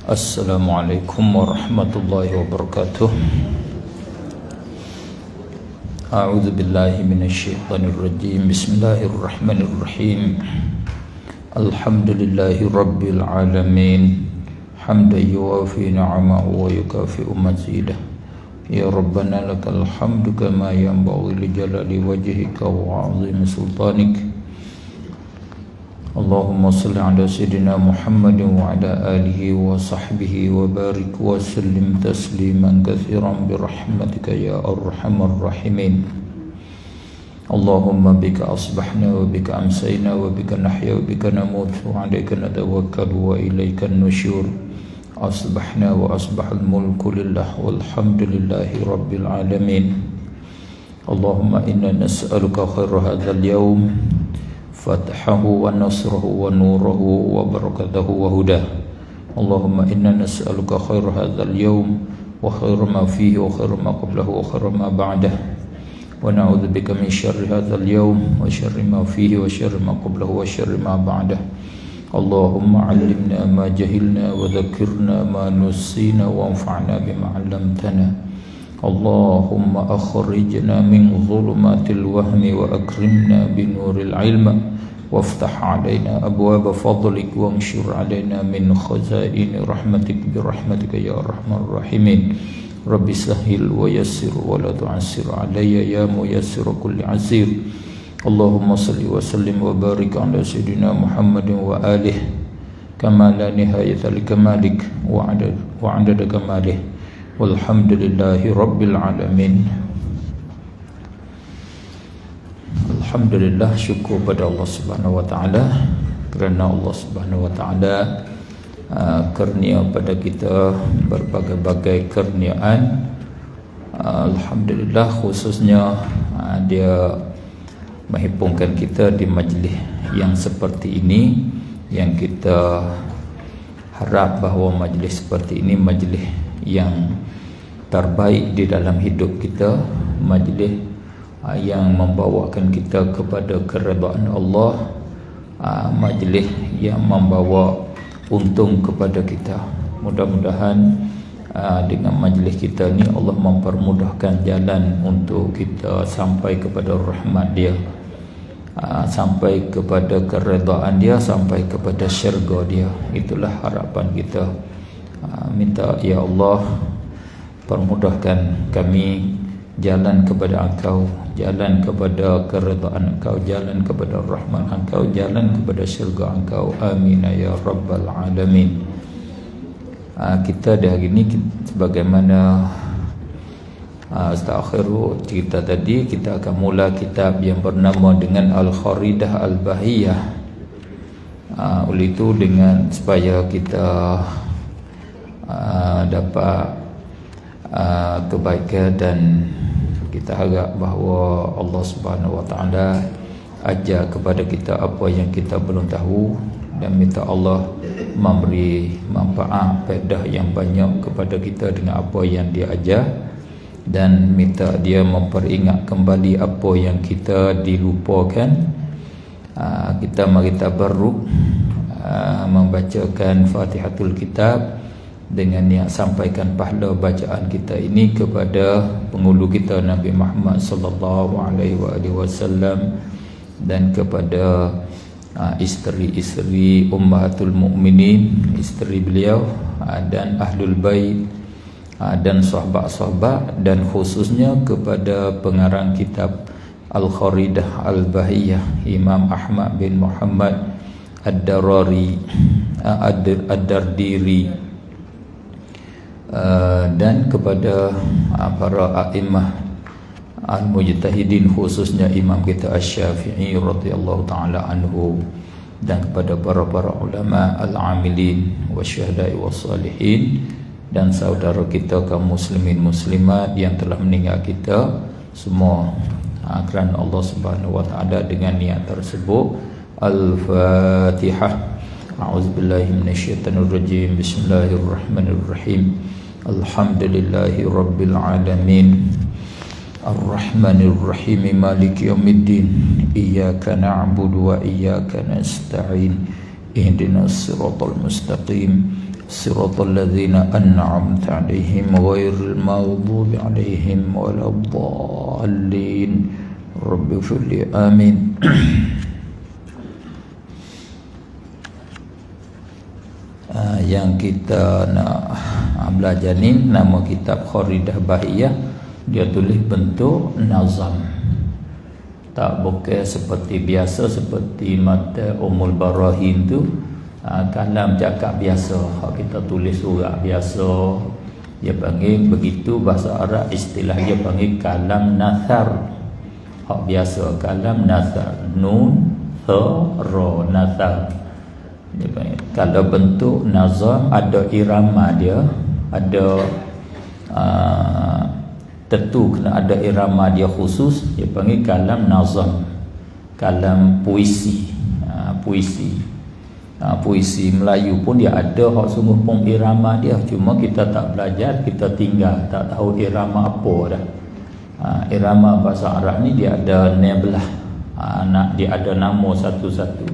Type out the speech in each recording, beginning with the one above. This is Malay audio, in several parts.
Assalamualaikum warahmatullahi wabarakatuh. A'udzu billahi minasyaitonir rajim. Bismillahirrahmanirrahim. Alhamdulillahi rabbil alamin. Hamdan yuwafi ni'amahu wa yukafi'u mazidah. Ya Rabbana lakal hamdu kama yanbaghi li jalali wajhika wa 'azimi sultanik. Allahumma salli ala sayyidina Muhammadin wa ala alihi wa sahbihi wa barik wa sallim tasliman katsiran bi rahmatika ya arhamar rahimin. Allahumma bika asbahna wa bika amsayna wa bika nahya wa bika namut wa alayka natawakkalu wa ilayka an-nusyur. Asbahna wa asbahal mulku lillah walhamdulillahi rabbil alamin. Allahumma inna nas'aluka khaira hadzal yawm, fathahu wa nasrahu wa nurahu wa barakatahu wa hudah. Allahumma inna nas'aluka khaira hadzal yawm wa khaira ma fihi wa khaira ma qablahu wa khaira ma ba'dah, wa na'udzubika min syarri hadzal yawm wa syarri ma fihi wa syarri ma qablahu wa syarri ma ba'dah. Allahumma 'allimna ma jahilna wa dhakkirna ma nusina wa anfa'na bima 'allamtana. Allahumma akhrijna min dhulumatil wahmi wa akrimna binuril ilm waftah 'alaina abwaaba fadlik wanshur 'alaina min khazaini rahmatik birahmatika ya arhamar rahimin. Rabbi sahhil wa yassir wa la tu'assir 'alayya ya muyassir kulli 'asir. Allahumma salli wa sallim wa barik 'ala sayyidina Muhammadin wa alihi kama la nihayata li kamalik wa 'adada kamalih. Walhamdulillahi rabbil alamin. Alhamdulillah, syukur pada Allah Subhanahu wa taala kerana Allah Subhanahu wa taala kurnia pada kita berbagai-bagai kurniaan. Alhamdulillah, khususnya dia menghimpunkan kita di majlis yang seperti ini, yang kita harap bahawa majlis seperti ini majlis yang terbaik di dalam hidup kita, majlis yang membawakan kita kepada keredaan Allah, majlis yang membawa untung kepada kita. Mudah-mudahan dengan majlis kita ni Allah mempermudahkan jalan untuk kita sampai kepada rahmat Dia, sampai kepada keredaan Dia, sampai kepada syurga Dia. Itulah harapan kita. Minta ya Allah, permudahkan kami jalan kepada Engkau, jalan kepada keredaan Engkau, jalan kepada rahmat Engkau, jalan kepada syurga Engkau. Amin ya rabbal alamin. Kita dah hari ini, sebagaimana Astaghfiru cerita tadi, kita akan mula kitab yang bernama dengan Al-Kharidah Al-Bahiyah. Oleh itu, dengan supaya kita dapat kebaikan, dan kita harap bahawa Allah Subhanahu wa taala ajar kepada kita apa yang kita belum tahu, dan minta Allah memberi manfaat faedah yang banyak kepada kita dengan apa yang Dia ajar, dan minta Dia memperingat kembali apa yang kita dilupakan. Kita mari tabarruk membacakan Fatihatul Kitab dengan niat sampaikan pahala bacaan kita ini kepada penghulu kita Nabi Muhammad sallallahu alaihi wasallam, dan kepada isteri-isteri ummahatul mukminin, isteri beliau, dan ahlul bait, dan sahabat-sahabat, dan khususnya kepada pengarang kitab Al-Kharidah Al-Bahiyah, Imam Ahmad bin Muhammad Ad-Dardiri, dan kepada para a'imah al-mujtahidin, khususnya imam kita Asy-Syafi'i radhiyallahu taala anhu, dan kepada para ulama al-amilin wasyuhada'i wassalihin, dan saudara kita kaum muslimin muslimat yang telah meninggal kita semua kerana Allah Subhanahu wa taala. Dengan niat tersebut, Al-Fatihah. A'udzubillahi minasyaitonir rajim. Bismillahirrahmanirrahim. Alhamdulillahi rabbil alamin. Ar-Rahmanir Rahim. Maliki yaumiddin. Iyyaka na'budu wa iyyaka nasta'in. Ihdinas siratal mustaqim. siratal ladzina an'amta 'alaihim ghairil maghdubi 'alaihim waladdallin. Rabbighfirli amin. Yang kita nak belajar ni nama kitab Kharidah Bahiyah. Dia tulis bentuk nazam, tak bukan seperti biasa, seperti mata Ummul Barahin tu kalam cakap biasa, hak kita tulis surat biasa. Dia panggil begitu, bahasa Arab istilah dia panggil kalam nathar. Hak biasa kalam nathar, nun tha ra, nathar. Dia panggil. Kalau bentuk nazam ada irama dia, ada tentu kena ada irama dia khusus, dia panggil kalam nazam, kalam puisi. Puisi Melayu pun dia ada hak sungguh pun irama dia, cuma kita tak belajar, kita tinggal, tak tahu irama apa dah. Irama bahasa Arab ni dia ada neblah, dia ada nama satu-satu.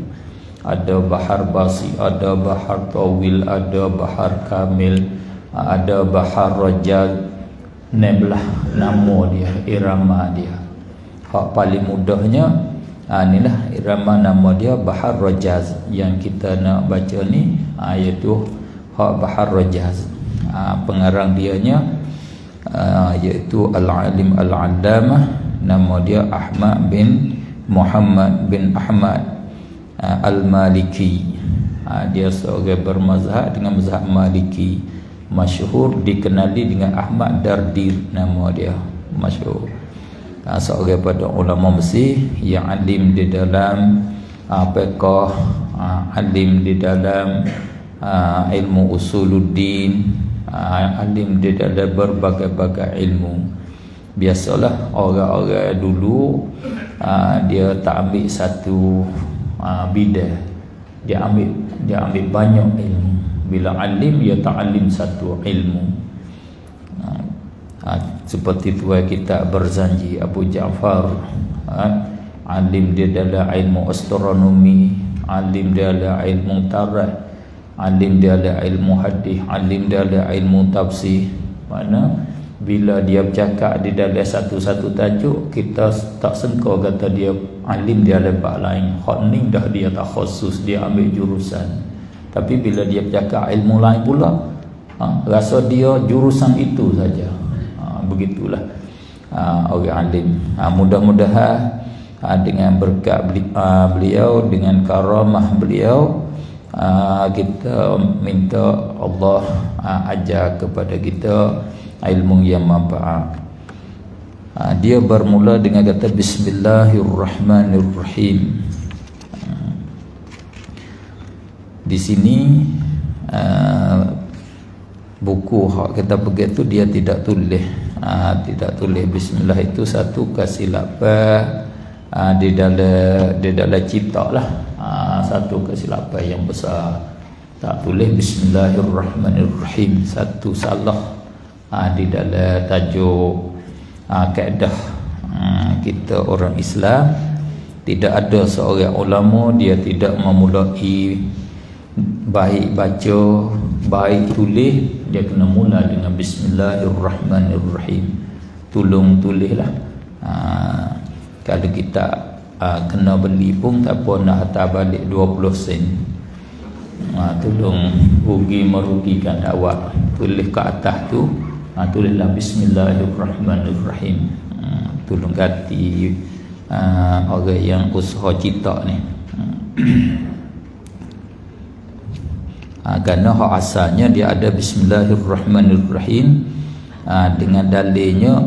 Ada bahar basi, ada bahar tawil, ada bahar kamil, ada bahar rajal. Neblah nama dia, irama dia. Hak paling mudahnya inilah irama nama dia bahar rajaz. Yang kita nak baca ni iaitu hak bahar rajaz. Pengarang dianya iaitu al-alim al-allamah, nama dia Ahmad bin Muhammad bin Ahmad Al-Maliki. Dia seorang bermazhab dengan mazhab Maliki, masyhur dikenali dengan Ahmad Dardir, nama dia masyhur. Seorang pada ulama Mesir yang alim di dalam fiqh, alim di dalam ilmu usuluddin, alim di dalam berbagai-bagai ilmu. Biasalah orang-orang dulu dia tak ambil satu bidang, dia ambil banyak ilmu. Bila alim, dia tak alim satu ilmu. Seperti tuan kita Barzanji Abu Ja'far, alim dia dalam ilmu astronomi, alim dia dalam ilmu tarikh, alim dia dalam ilmu hadis, alim dia dalam ilmu tafsir. Mana bila dia bercakap di dalam satu-satu tajuk, kita tak sengkau kata dia alim dia dalam bab lain. Hak ni dah dia tak khusus, dia ambil jurusan. Tapi bila dia bercakap ilmu lain pula, rasa dia jurusan itu saja. Begitulah orang alim. Mudah-mudahan dengan berkat beliau, dengan karamah beliau, kita minta Allah ajar kepada kita ilmu yang manfaat. Dia bermula dengan kata Bismillahirrahmanirrahim. Di sini buku hak kita pergi tu dia tidak tulis, bismillah itu satu kesilapan di dalam cipta lah, satu kesilapan yang besar. Tak tulis Bismillahirrahmanirrahim, satu salah di dalam tajuk kaedah kita orang Islam. Tidak ada seorang ulama dia tidak memulai baik baca, baik tulis, dia kena mula dengan Bismillahirrahmanirrahim. Tolong tulislah. Kalau kita kena beli pun tak apa, nak hantar balik 20 sen. Tolong merugikan awak. Tulis ke atas tu, tulislah Bismillahirrahmanirrahim. Tolong ganti orang yang usaha cipta ni. Kerana hak asalnya dia ada Bismillahirrahmanirrahim, dengan dalilnya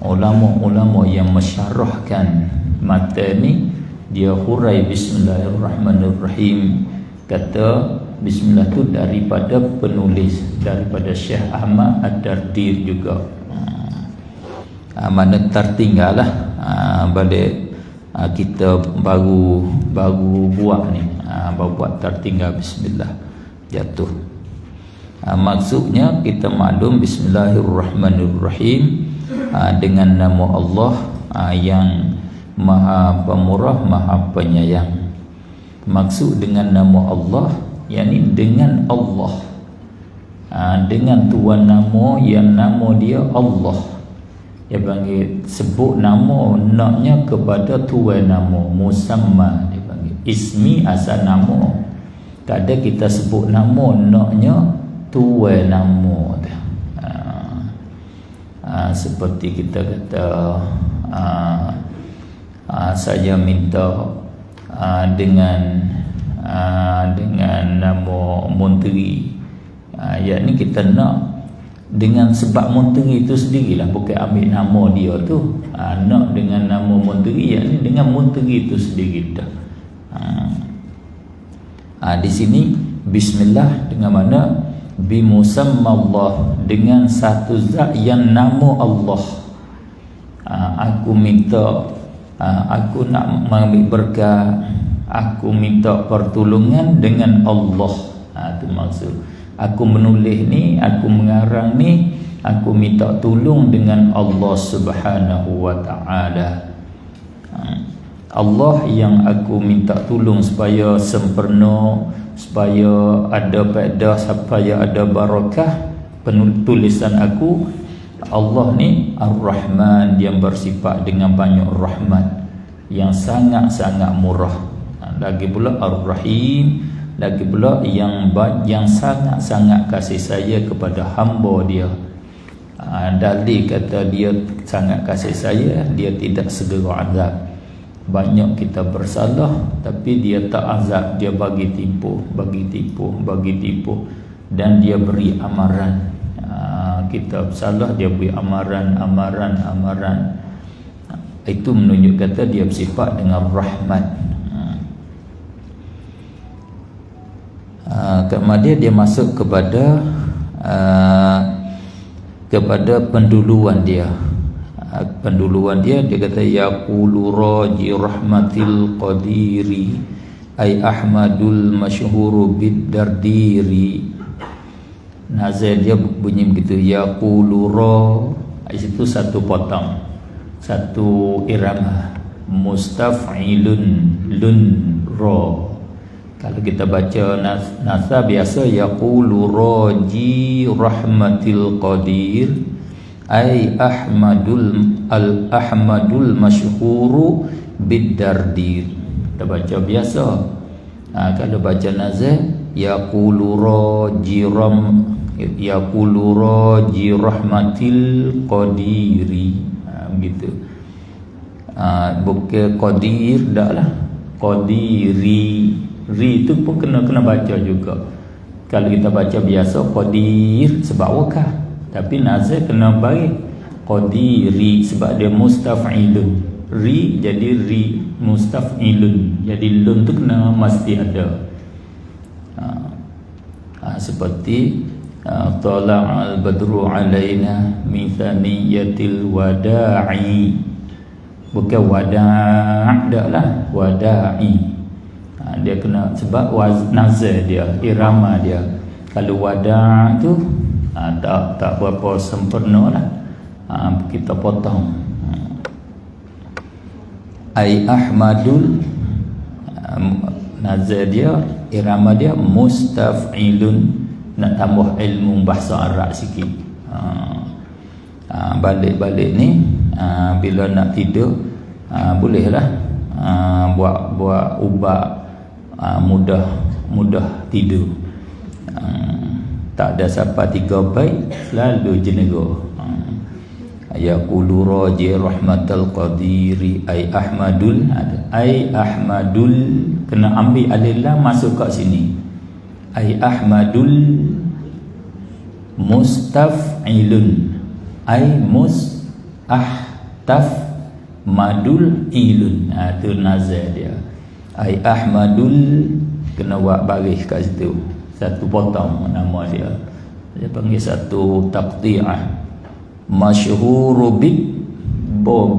ulama-ulama yang mensyarahkan mata ni dia hurai Bismillahirrahmanirrahim. Kata Bismillah tu daripada penulis, daripada Syekh Ahmad Ad-Dardir juga. Mana tertinggal lah balik kita baru buat ni, baru buat tertinggal Bismillah jatuh. Maksudnya kita maklum Bismillahirrahmanirrahim dengan nama Allah yang Maha Pemurah, Maha Penyayang. Maksud dengan nama Allah, yakni dengan Allah. dengan tuan nama yang nama dia Allah. Dia panggil sebut nama naknya kepada tuan nama, musamma dia panggil. Ismi asal nama. Kadang kita sebut nama naknya tuan nama dia. Seperti kita kata saya minta dengan nama menteri, yakni kita nak dengan sebab menteri itu sendirilah, bukan ambil nama dia tu. Nak dengan nama menteri, yakni dengan menteri itu sendiri dah. Di sini bismillah dengan mana bimusammallah, dengan satu zat yang nama Allah. Aku minta, aku nak mengambil berkat, aku minta pertolongan dengan Allah. Itu maksud aku menulis ni, aku mengarang ni, aku minta tolong dengan Allah Subhanahu wa ta'ala. Allah yang aku minta tolong supaya sempurna, supaya ada faedah, supaya ada barakah penulisan aku. Allah ni Ar-Rahman, yang bersifat dengan banyak rahmat, yang sangat-sangat murah. Lagi pula Ar-Rahim, lagi pula yang sangat-sangat kasih saya kepada hamba dia. Dalil kata dia sangat kasih saya, dia tidak segera azab. Banyak kita bersalah tapi dia tak azab, dia bagi tipu, dan dia beri amaran. Kita bersalah, dia beri amaran. Itu menunjuk kata dia bersifat dengan rahmat. Kemudian dia masuk kepada penduluan dia. Dia kata yaqulu raji rahmatil qadiri ay ahmadul masyhuru bid dardiri. Nazar dia bunyi begitu, yaqulu ra, itu satu potong, satu irama, mustaf'ilun lun ra. Kalau kita baca nasa biasa yaqulu raji rahmatil qadir ay ahmadul masyhuru biddardir. Kita baca biasa. Kalau baca nazar yaqulu raji rahmatil qadiri, begitu. Bukan qadir dak lah, qadiri. Ri itu pun kena baca juga. Kalau kita baca biasa qadir sebab wakah, tapi nazar kena bagi qadiri sebab dia mustaf'ilun. Ri jadi ri mustaf'ilun, jadi lun tu kena mesti ada. Seperti tala'al badru alaina min thaniyatil wada'i, bukan wada' dak lah, wada'i. Dia kena sebab nazar dia, irama dia. Kalau wada' tu tak berapa sempurna lah, kita potong. Ai ahmadul, nazar dia, irama dia mustaf'ilun. Nak tambah ilmu bahasa Arab sikit. Balik-balik ni bila nak tidur bolehlah buat ubat mudah tidur. Tak ada siapa 3 baik selalu jenera. Yaqulu raji rahmatal qadiri ay ahmadul, kena ambil alif lam masuk kat sini. Ay ahmadul mustaf'ilun, ay madul ilun. Itu nazar dia. Ay ahmadul, kena buat baris kat situ, satu potong nama dia. Dia panggil satu taqti'ah. Masyhuru bid,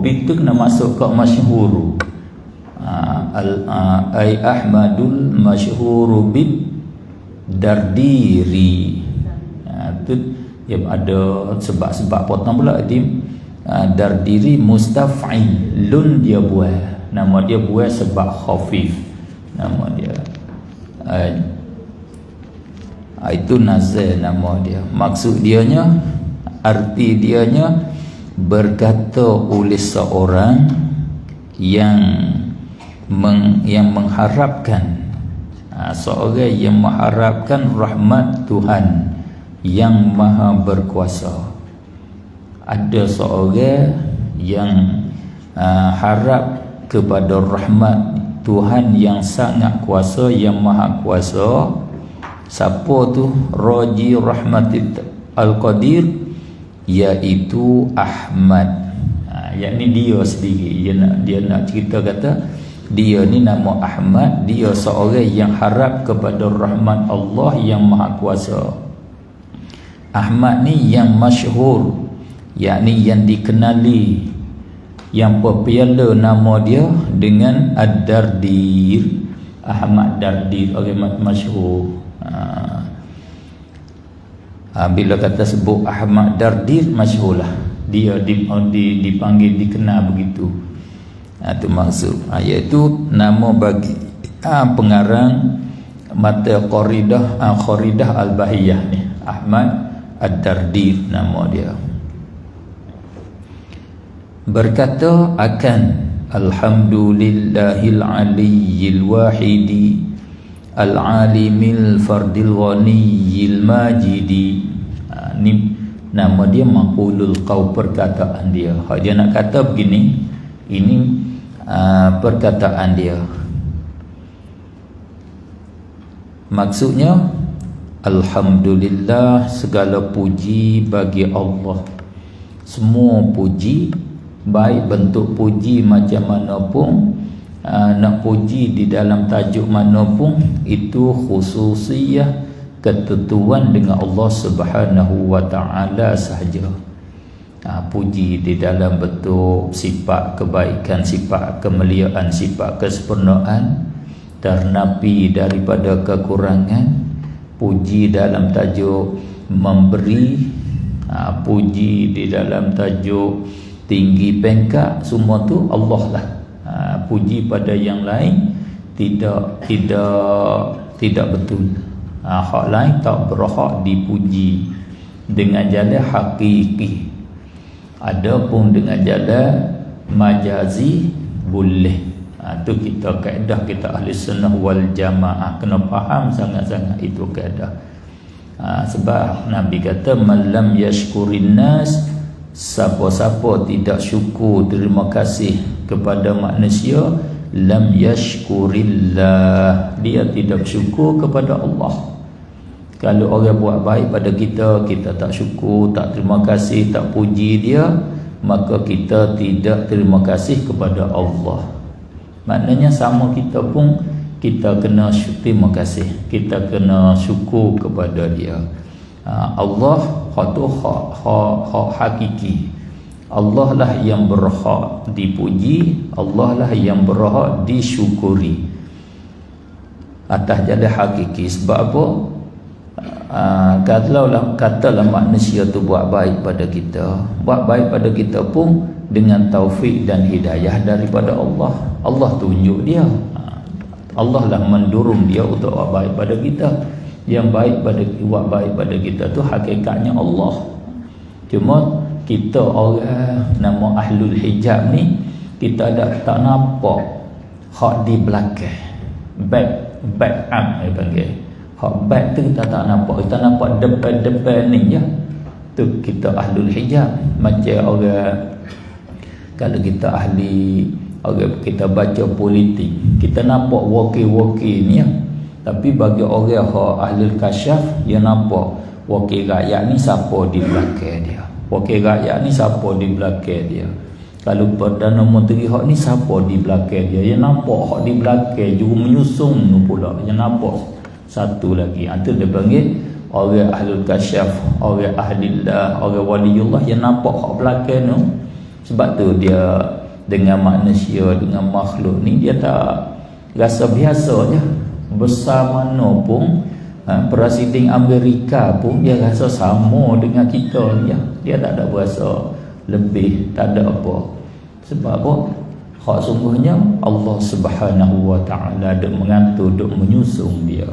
bid tu kena masuk kat masyhuru. Ay ahmadul masyhuru bid dardiri. Itu dia ada sebab potong pula di dardiri mustaf'il lun, dia buat nama dia buat sebab khafif nama dia. Itu nazal nama dia. Maksud dianya, arti dianya, berkata oleh seorang yang mengharapkan, seorang yang mengharapkan rahmat Tuhan yang maha berkuasa. Ada seorang yang harap kepada rahmat Tuhan yang sangat kuasa, yang maha kuasa. Siapa tu? Raji rahmatit al-qadir, iaitu Ahmad. Yakni dia sendiri, dia nak cerita kata dia ni nama Ahmad, dia seorang yang harap kepada rahmat Allah yang maha kuasa. Ahmad ni yang masyhur, yakni yang dikenali, yang berpiala nama dia dengan Ad-Dardir. Ahmad Dardir, orang masyhur. Bila kata sebut Ahmad Dardir, masyhurlah dia dipanggil, dikenal begitu. Itu maksud, iaitu nama bagi pengarang mata Qaridah Al-Bahiyah ni, Ahmad Ad-Dardir nama dia. Berkata akan alhamdulillahil aliyyil wahidi al-alimil fardil ghaniyil majidi. Ni nama dia maqulul qaul, perkataan dia. Hak dia nak kata begini, ini perkataan dia. Maksudnya, alhamdulillah, segala puji bagi Allah. Semua puji, baik bentuk puji macam mana pun, nak puji di dalam tajuk mana pun, itu khususiyah, ketentuan dengan Allah Subhanahu wa ta'ala sahaja. Puji di dalam bentuk sifat kebaikan, sifat kemuliaan, sifat kesempurnaan, ternapi daripada kekurangan. Puji dalam tajuk memberi, puji di dalam tajuk tinggi pengkat, semua tu Allah lah. Puji pada yang lain tidak betul. Hak lain tak berhak dipuji dengan jalan hakiki. Adapun dengan jalan majazi boleh. Itu kita kaedah kita ahli sunnah wal jamaah, kena faham sangat-sangat itu kaedah. Sebab Nabi kata man lam yashkurin nas, siapa-siapa tidak syukur, terima kasih kepada manusia, lam yashkurillah, dia tidak syukur kepada Allah. Kalau orang buat baik pada kita, kita tak syukur, tak terima kasih, tak puji dia, maka kita tidak terima kasih kepada Allah. Maknanya sama kita pun, kita kena terima kasih, kita kena syukur kepada dia. Allah hak tu hak hakiki. Allah lah yang berhak dipuji, Allah lah yang berhak disyukuri atas jalan hakiki. Sebab apa? Katalah manusia tu buat baik pada kita, buat baik pada kita pun dengan taufik dan hidayah daripada Allah. Allah tunjuk dia, Allah lah mendorong dia untuk buat baik pada kita. Yang buat baik pada kita tu hakikatnya Allah. Cuma kita orang nama ahlul hijab ni, kita tak nampak hak di belakang, back up dia panggil. Hak back tu kita tak nampak, kita nampak depan ni je. Tu kita ahlul hijab. Macam orang, kalau kita ahli, orang kita baca politik, kita nampak wakil-wakil ni ya. Tapi bagi orang ahlul kasyaf, dia nampak wakil rakyat ni siapa di belakang dia, wakil rakyat ni siapa di belakang dia. Kalau Perdana Menteri hak ni siapa di belakang dia, dia nampak hak di belakang juru menyusung tu pula, dia nampak satu lagi. Itu dia panggil orang ahlul kasyaf, orang ahlillah, orang waliullah, yang nampak hak belakang tu. Sebab tu dia dengan manusia, dengan makhluk ni, dia tak rasa biasa je. Besar mana pun, Presiden Amerika pun dia rasa sama dengan kita ni. Dia tak ada berasa lebih, tak ada apa. Sebab apa? Hak sungguhnya Allah Subhanahu wa ta'ala duk mengatur, duk menyusung dia.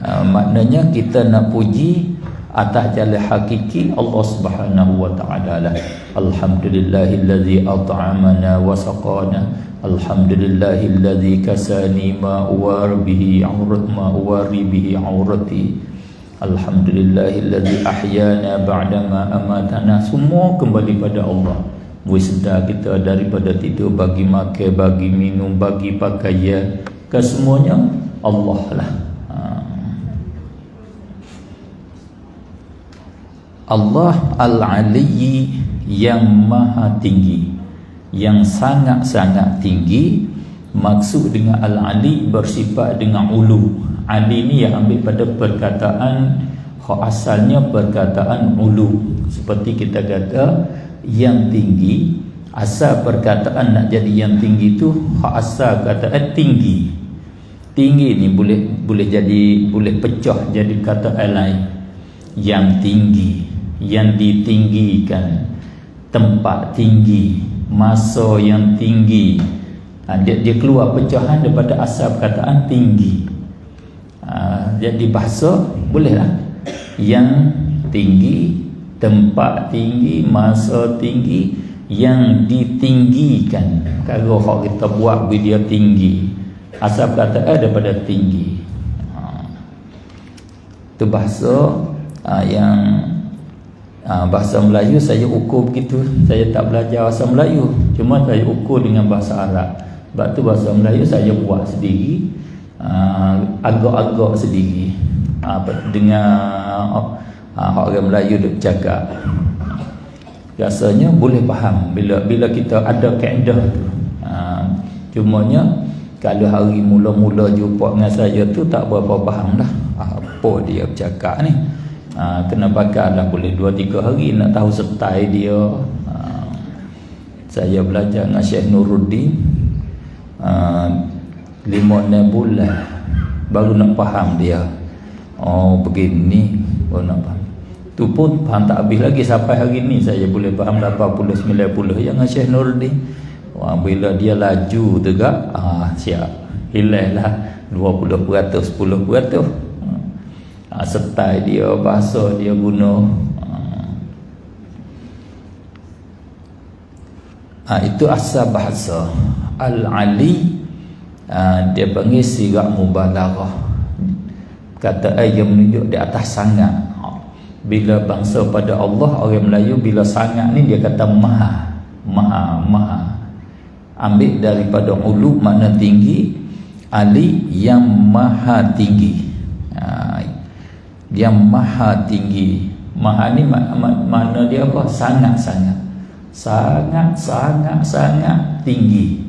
Maknanya kita nak puji atas jalan hakiki Allah Subhanahu wa taala lah. Alhamdulillahillazi at'amana wa saqana, alhamdulillahillazi kasani ma uwari bihi aurati, alhamdulillahillazi ahyana ba'dama amatana. Semua kembali pada Allah. Sedar kita daripada tidur, bagi makan, bagi minum, bagi pakaian, kesemuanya Allah lah. Allah Al-Aliyyi, yang maha tinggi, yang sangat-sangat tinggi. Maksud dengan Al-Ali bersifat dengan ulu. Ali ni yang ambil pada perkataan, asalnya perkataan ulu. Seperti kita kata yang tinggi, asal perkataan nak jadi yang tinggi tu asal kataan tinggi. Tinggi ni boleh jadi, boleh pecah jadi kata lain. Yang tinggi, yang ditinggikan, tempat tinggi, masa yang tinggi. Dia keluar pecahan daripada asal perkataan tinggi. Jadi bahasa bolehlah yang tinggi, tempat tinggi, masa tinggi, yang ditinggikan. Kalau hak kita buat dia tinggi, asal perkataan daripada tinggi. Itu bahasa yang bahasa Melayu saya ukur begitu. Saya tak belajar bahasa Melayu, cuma saya ukur dengan bahasa Arab. Sebab tu bahasa Melayu saya buat sendiri, agak-agak sendiri, dengan orang Melayu duk cakap. Rasanya boleh faham bila kita ada kaedah tu. Cumanya kalau hari mula-mula jumpa dengan saya tu tak berapa faham dah apa dia bercakap ni. Kena bakar dah boleh 2-3 hari nak tahu style dia. Saya belajar dengan Syekh Nuruddin 5-6 bulan baru nak faham dia. Oh begini baru nak faham. Tu pun faham tak habis lagi. Sampai hari ni saya boleh faham 80-90 yang dengan Syekh Nuruddin. Bila dia laju tegak, siap hilang lah 20%, 10%. Style dia, bahasa dia guna. Itu asal bahasa. Al-Ali, dia panggil sigat mubalaghah. Kata yang menunjuk di atas sangat. Bila bangsa pada Allah, orang Melayu bila sangat ni dia kata maha. Ambil daripada ulu makna tinggi. Ali yang maha tinggi. Yang maha tinggi. Maha ni makna dia apa? Sangat-sangat tinggi.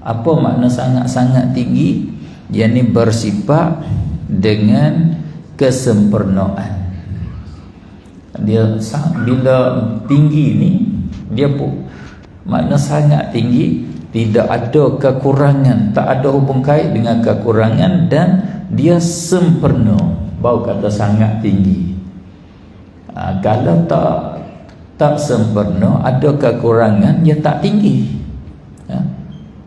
Apa makna sangat-sangat tinggi? Yang ni bersifat dengan kesempurnaan. Dia bila tinggi ni dia pun makna sangat tinggi, tidak ada kekurangan, tak ada hubung kait dengan kekurangan, dan dia sempurna. Baru kata sangat tinggi. Kalau tak sempurna, ada kekurangan, dia tak tinggi.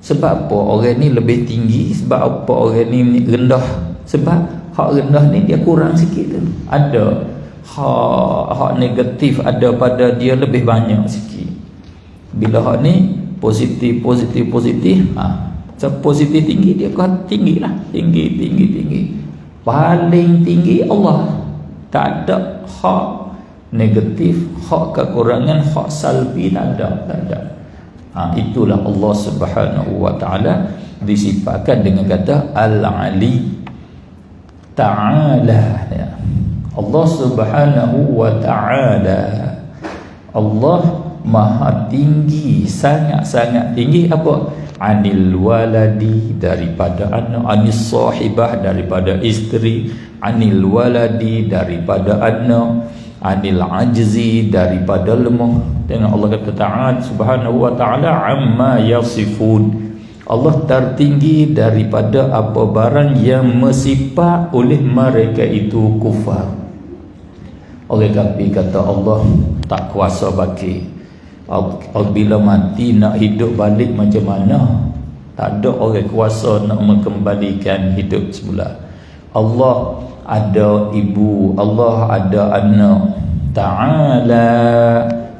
Sebab apa orang ni lebih tinggi? Sebab apa orang ni rendah? Sebab hak rendah ni dia kurang sikit tu. Ada hak negatif ada pada dia lebih banyak sikit. Bila hak ni positif, positif tinggi, dia kata tinggi lah. Tinggi. Paling tinggi Allah. Tak ada hak negatif, hak kekurangan, hak salbi, tak ada. Itulah Allah Subhanahu wa taala disifatkan dengan kata Al-Ali Ta'ala. Allah Subhanahu wa taala, Allah maha tinggi, sangat-sangat tinggi. Apa? Anil waladi, daripada anak. Anis sahibah, daripada isteri. Anil waladi, daripada anak. Anil ajzi, daripada lemah. Tengok Allah kata ta'ala Subhanahu wa ta'ala amma yasifun. Allah tertinggi daripada apa barang yang mesifat oleh mereka itu kufar. Orang kafir kata Allah tak kuasa bagi. Bila mati nak hidup balik macam mana? Tak ada orang kuasa nak mengembalikan hidup semula. Allah ada ibu, Allah ada anak. Ta'ala,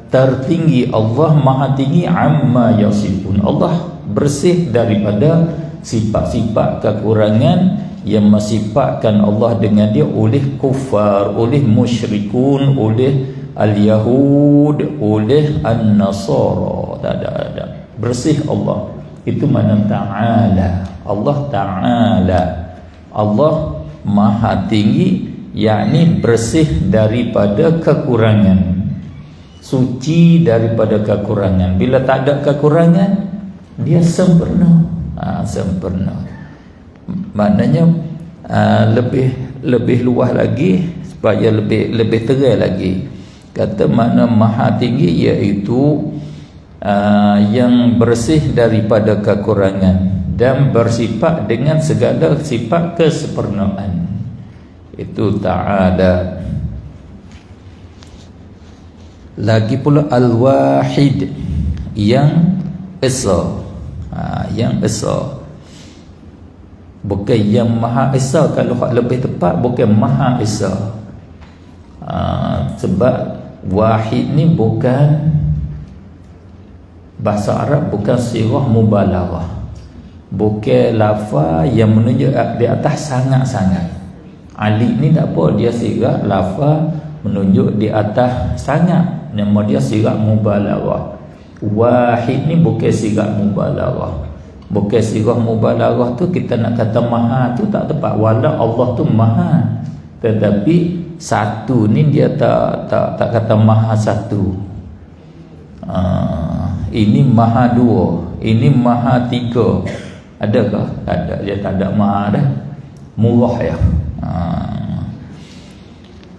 tertinggi, Allah maha tinggi, amma yasifun, Allah bersih daripada sifat-sifat kekurangan yang mensifatkan Allah dengan dia oleh kufar, oleh musyrikun, oleh al-Yahud, oleh an-Nasara. Tak ada. Bersih Allah. Itu makna ta'ala. Allah ta'ala. Allah maha tinggi, yakni bersih daripada kekurangan, suci daripada kekurangan. Bila tak ada kekurangan, dia sempurna. Sempurna. Maknanya lebih luas lagi, supaya lebih terang lagi. Kata makna maha tinggi iaitu yang bersih daripada kekurangan dan bersifat dengan segala sifat kesempurnaan. Itu ta'ala. Lagi pula al-wahid, yang esa. Yang esa, bukan yang maha esa. Kalau lebih tepat, bukan maha esa. Sebab wahid ni bukan, bahasa Arab bukan sirah mubalaghah, bukan lafaz yang menunjuk di atas sangat-sangat. Alif ni tak apa, dia sirah lafaz menunjuk di atas sangat, nama dia sirah mubalaghah. Wahid ni bukan sirah mubalaghah. Bukan sirah mubalaghah tu kita nak kata maha tu tak tepat. Wala Allah tu maha, tetapi satu ni dia tak kata maha satu. Ini maha dua, ini maha tiga. Adakah? Tak ada. Dia tak ada maha dah. Murah ya.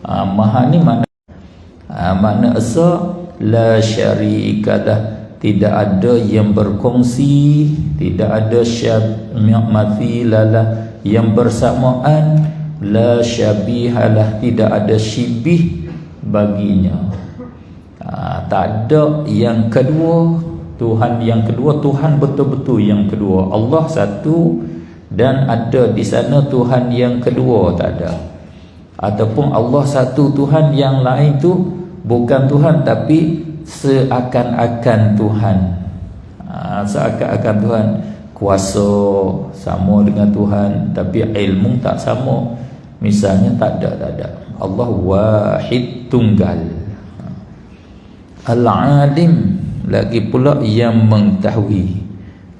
Maha ni makna esa, la syarikalah, tidak ada yang berkongsi, tidak ada mathilalah, yang bersamaan, la syabihalah, tidak ada syibih baginya. Tak ada yang kedua. Tuhan yang kedua, Tuhan betul-betul yang kedua. Allah satu dan ada di sana Tuhan yang kedua, tak ada. Ataupun Allah satu, Tuhan yang lain tu bukan Tuhan tapi seakan-akan Tuhan. Seakan-akan Tuhan. Kuasa sama dengan Tuhan, tapi ilmu tak sama. Misalnya tak ada. Allah wahid, tunggal. Al-alim, lagi pula yang mengetahui.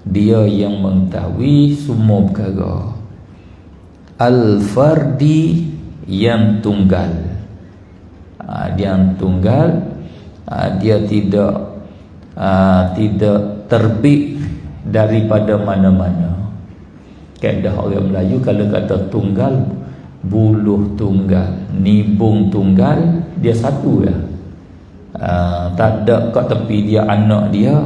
Dia yang mengetahui semua perkara. Al-fardi, yang tunggal. Dia tunggal, dia tidak terbit daripada mana-mana. Kaedah orang Melayu kalau kata tunggal, buluh tunggal, nibung tunggal, dia satu ya. Tak ada kat tepi dia anak dia,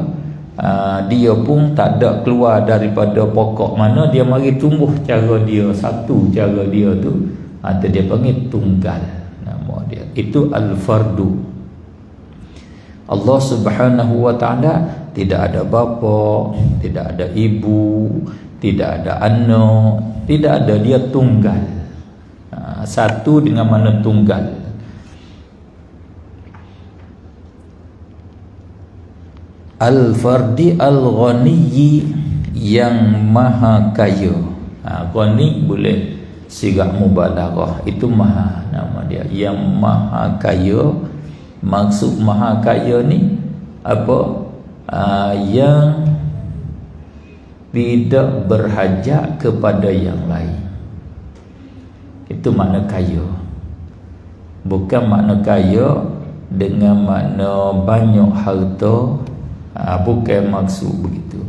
dia pun tak ada keluar daripada pokok mana, dia mari tumbuh cara dia, satu cara dia tu. Atau dia panggil tunggal, nama dia. Itu al-fardu. Allah Subhanahu wa ta'ala tidak ada bapa, tidak ada ibu, tidak ada anak, tidak ada, dia tunggal. Satu dengan mana tunggal. Al-fardi al-ghaniyyi, yang maha kaya. Ghani boleh sirah mubalaghah, itu maha, nama dia, yang maha kaya. Maksud maha kaya ni apa? Yang tidak berhajat kepada yang lain. Itu makna kaya. Bukan makna kaya dengan makna banyak harta. Bukan maksud begitu.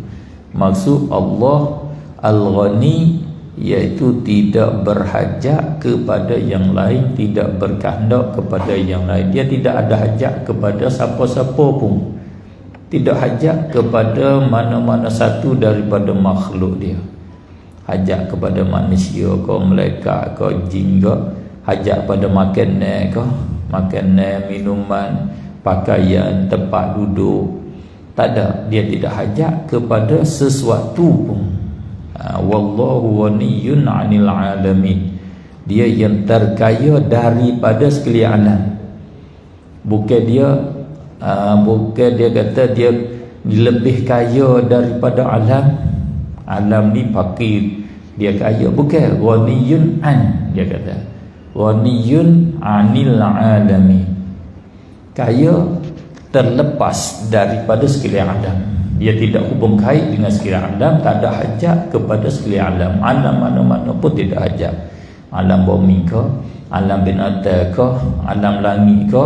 Maksud Allah Al-Ghani, iaitu tidak berhajat kepada yang lain, tidak berkehendak kepada yang lain. Dia tidak ada hajat kepada siapa-siapa pun, tidak hajat kepada mana-mana satu daripada makhluk dia. Hajat kepada manusia ke, malaikat ke, jin ke, hajat pada makanan ke, makanan, minuman, pakaian, tempat duduk. Tak ada. Dia tidak hajat kepada sesuatu pun. Wallahu waniyyun 'anil 'alamin. Dia yang terkaya daripada sekalian alam. Bukan dia kata dia lebih kaya daripada alam. Alam ni fakir, dia kaya. Bukan, ghaniyun an, dia kata ghaniyun anil alami, kaya terlepas daripada sekalian alam. Dia tidak hubung kait dengan sekalian alam, tak ada hajat kepada sekalian alam. Alam mana-mana pun tidak hajat. Alam bumi ke, alam binatang ke, alam langit ke,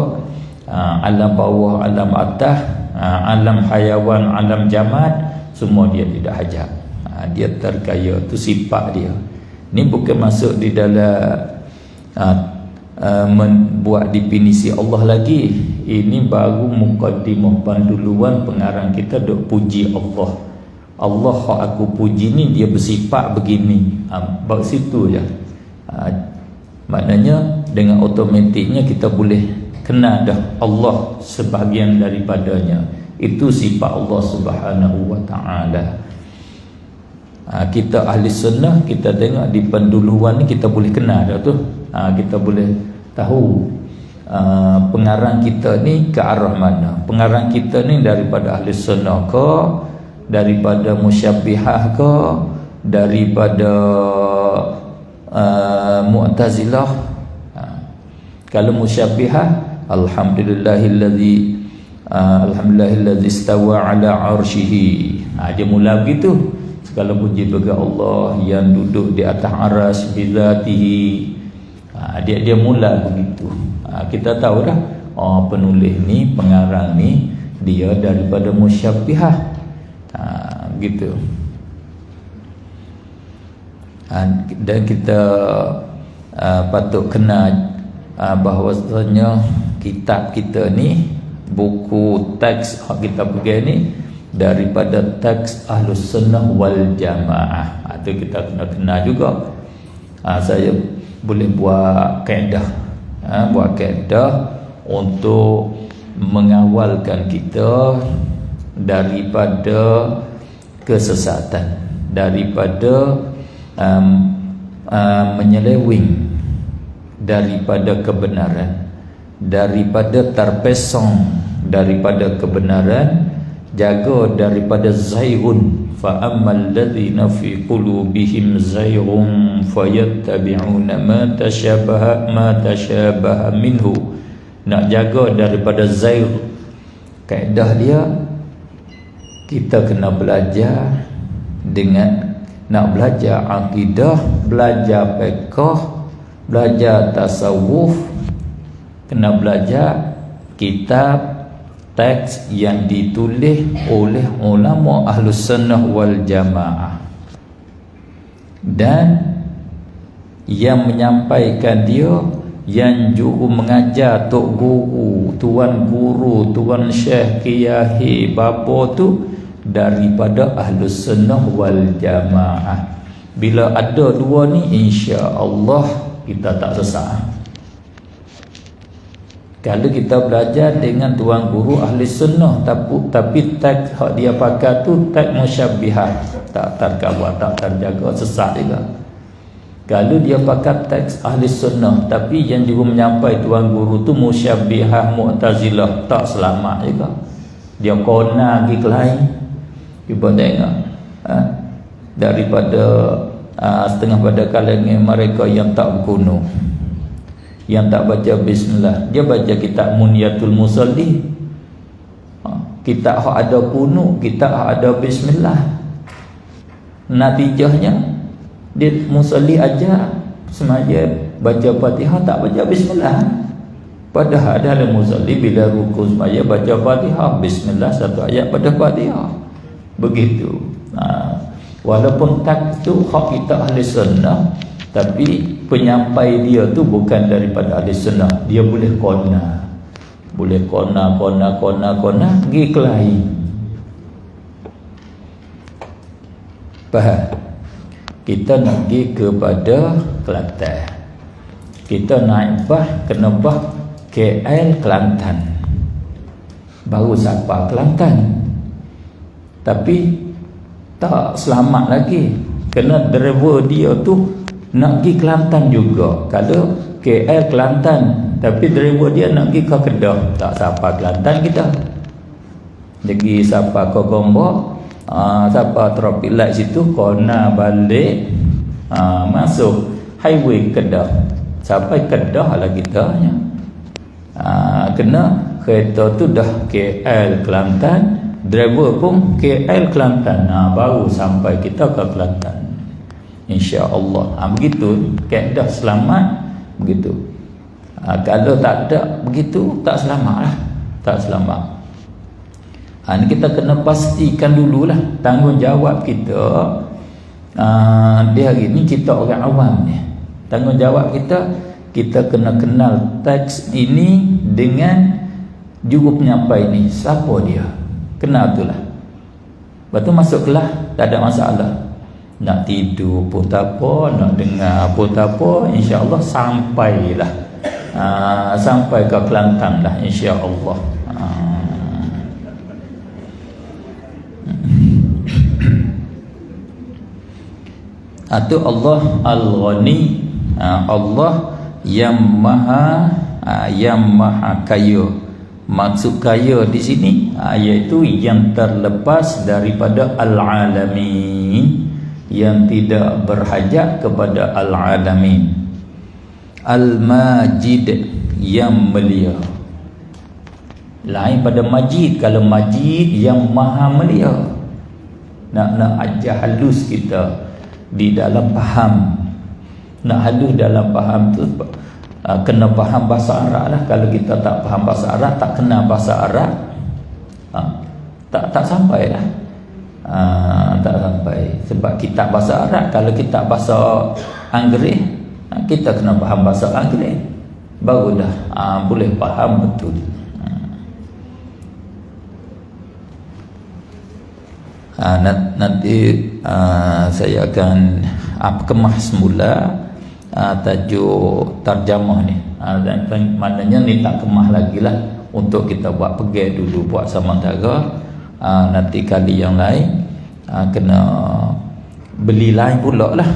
alam bawah, alam atas, alam hayawan, alam jamad, semua dia tidak hajat. Dia terkaya, tu sifat dia. Ni bukan masuk di dalam membuat definisi Allah lagi. Ini baru mukaddimah penduluan pengarang kita duk puji Allah. Allah hak aku puji ni dia bersifat begini. Bab situ je. Maknanya dengan automatiknya kita boleh kenal dah Allah sebahagian daripadanya. Itu sifat Allah Subhanahu wa taala. Kita ahli sunnah, kita tengok di penduluan ni kita boleh kenal dah tu. Kita boleh tahu pengarang kita ni ke arah mana. Pengarang kita ni daripada ahli sunnah ke, daripada musyabbihah ke, daripada Mu'tazilah. Kalau musyabbihah, alhamdulillahilladzi istawa ala arsyihi. Dia mula begitu. Segala puji bagi Allah yang duduk di atas aras bizatihi. Dia mula begitu. Kita tahu dah, penulis ni, pengarang ni, dia daripada musyabbihah. Gitu. Dan kita patut kenal bahawasanya kitab kita ni, buku teks kita pegang ni daripada teks Ahlus Sunnah wal Jamaah. Itu kita kena kenal juga. Saya boleh buat kaedah, untuk mengawalkan kita daripada kesesatan, daripada menyeleweng daripada kebenaran, daripada terpesong daripada kebenaran, jaga daripada zaighun. Fa ammal ladzina fi qulubihim zaighun fayattabi'una ma tashabaha minhu. Nak jaga daripada zaigh, kaedah dia kita kena belajar dengan nak belajar akidah, belajar fiqh, belajar tasawuf, kena belajar kitab teks yang ditulis oleh ulama Ahlus Sunnah wal Jamaah, dan yang menyampaikan dia, yang juru mengajar, tok guru, tuan guru, tuan syekh, kiai, bapa tu daripada Ahlus Sunnah wal Jamaah. Bila ada dua ni, insya-Allah kita tak sesat. Kalau kita belajar dengan tuan guru ahli sunnah, tapi teks hak dia pakai tu teks musyabbihah, tak terkawal, tak terjaga, sesat juga. Kalau dia pakai teks ahli sunnah, tapi yang juga menyampai tuan guru tu musyabbihah, mu'tazilah, tak selamat juga. Dia kona pergi ke lain. Cuba tengok, daripada setengah pada kalangan mereka yang tak berkunuh, yang tak baca bismillah, dia baca kitab Munyatul Musalli, kitab hak ada kunut, kitab hak ada bismillah. Natijahnya dia musalli aja semaya baca Fatihah, tak baca bismillah. Padahal dalam musalli bila rukuk semaya baca Fatihah, bismillah satu ayat pada Fatihah. Begitu. Walaupun tak tu hak kita ahli sunnah, tapi penyampai dia tu bukan daripada ahli sunnah. Dia boleh kona, pergi ke lain. Faham? Kita nak pergi kepada Kelantan, kita naik bah, kena bah KL Kelantan, baru sampai Kelantan, tapi tak selamat lagi. Kena driver dia tu nak pergi Kelantan juga. Kalau KL Kelantan, tapi driver dia nak pergi ke Kedah, tak sampai Kelantan kita. Jadi sampai ke Gombak, sampai traffic light situ, kena balik, masuk highway Kedah. Sampai Kedah lah kita nya. Kena kereta tu dah KL Kelantan, driver pun KL Kelantan, baru sampai kita ke Kelantan, insya-Allah. Begitu kaedah selamat begitu. Kalau tak ada begitu, tak selamat lah, tak selamat. Ini kita kena pastikan dululah tanggungjawab kita. Di hari ni kita orang awam ni, tanggungjawab kita kena kenal teks ini dengan juru penyampai ni, siapa dia, kenal tu lah. Lepas tu masuk kelas, tak ada masalah. Nak tidur pun tak apa, nak dengar pun tak apa, insya-Allah sampailah. Sampai ke Kelantan lah, insya-Allah. Itu Allah Al-Ghani, Allah yang maha kaya. Maksud kaya di sini iaitu yang terlepas daripada al-alamin, yang tidak berhajat kepada al-alamin. Al-Majid, yang mulia. Lain pada Majid. Kalau Majid yang maha mulia, nak ajar halus kita di dalam faham. Nak halus dalam faham tu kena faham bahasa Arab lah. Kalau kita tak faham bahasa Arab, tak kenal bahasa Arab, tak sampai lah. Tak sampai. Sebab kitab bahasa Arab, kalau kitab bahasa Inggeris, kita kena faham bahasa Inggeris, baru dah boleh faham betul. Nanti saya akan kemas semula tajuk terjemah ni. Dan maknanya ni tak kemas lagi lah, untuk kita buat pegang dulu, buat sementara. Nanti kali yang lain kena beli lain pula lah,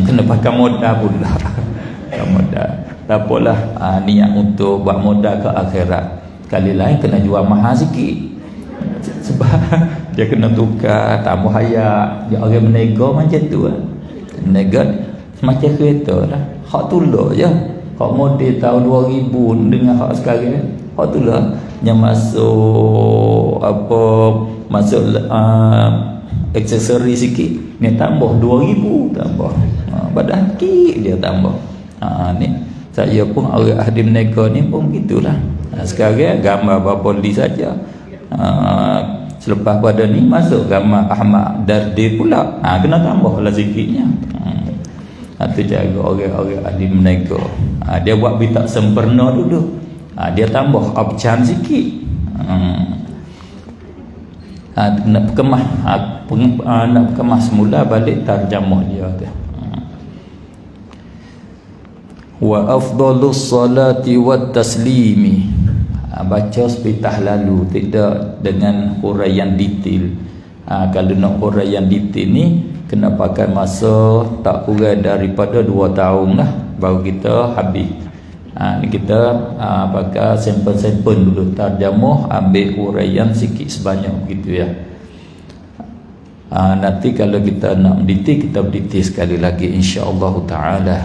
kena pakai modal pula. Modal tak apalah, niat untuk buat modal ke akhirat. Kali lain kena jual mahal sikit, sebab dia kena tukar tambah hayat. Dia orang menego macam tu lah. Menego macam kereta lah, hak tula je. Hak model tahun 2000 dengan hak sekarang, hak tula yang masuk masuk aksesori sikit, ni tambah 2000, tambah badan sikit dia tambah. Ni saya pun orang ahli menego ni pun gitulah. Sekarang gambar Baboli saja, selepas pada ni masuk gambar Ahmad Dardi pula, kena tambah lah sikitnya. Itu cara orang-orang ahli menego. Dia buat bitak sempurna dulu, dia tambah abcan sikit. Nak kemas semula balik terjemah dia tu. Wa afdalus salati wat taslimi, baca sepitah lalu, tidak dengan huraian detail. Kalau nak huraian detail ni kena pakai masa tak kurang daripada 2 tahun lah, baru kita habis. Ni kita pakai sampel-sampel dulu, terjemah, ambil huraian sikit sebanyak begitu ya. Nanti kalau kita nak mendetail, kita mendetail sekali lagi insya-Allah taala.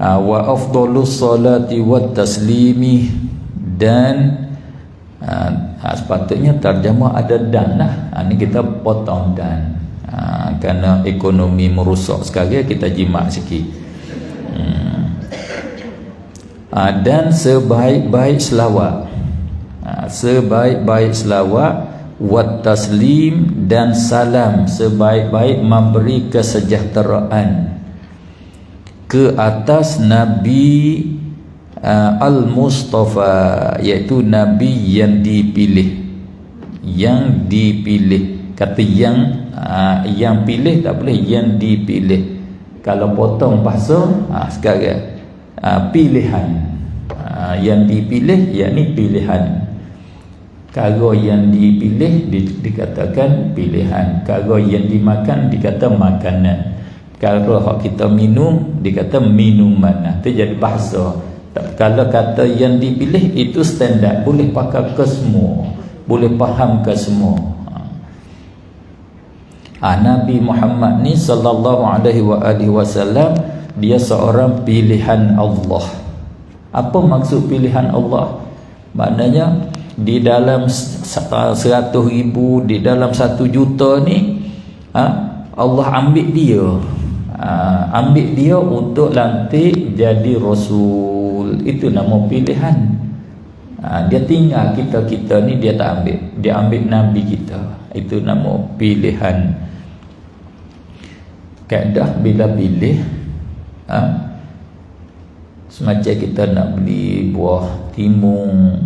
Wa afdalus salati wat taslimi, dan sepatutnya terjemah ada dan lah. Ni kita potong dan, kerana ekonomi merosak sekarang, kita jimat sikit. Dan sebaik-baik selawat, sebaik-baik selawat, wat taslim, dan salam, sebaik-baik memberi kesejahteraan ke atas Nabi Al-Mustafa, iaitu Nabi yang dipilih. Yang dipilih, kata yang pilih tak boleh, yang dipilih. Kalau potong bahasa sekarang, pilihan. Yang dipilih yakni pilihan. Kalau yang dipilih dikatakan pilihan. Kalau yang dimakan dikata makanan. Kalau hak kita minum, dia kata minuman. Itu jadi bahasa. Kalau kata yang dipilih itu standard, boleh pakai ke semua, boleh faham ke semua. Nabi Muhammad ni sallallahu alaihi wasallam, dia seorang pilihan Allah. Apa maksud pilihan Allah? Maknanya di dalam 100,000, di dalam 1 juta ni, Allah ambil dia, ambil dia untuk lantik jadi Rasul. Itu nama pilihan. Dia tinggal kita ni dia tak ambil, dia ambil Nabi kita. Itu nama pilihan. Kaedah bila pilih, semacam kita nak beli buah timun,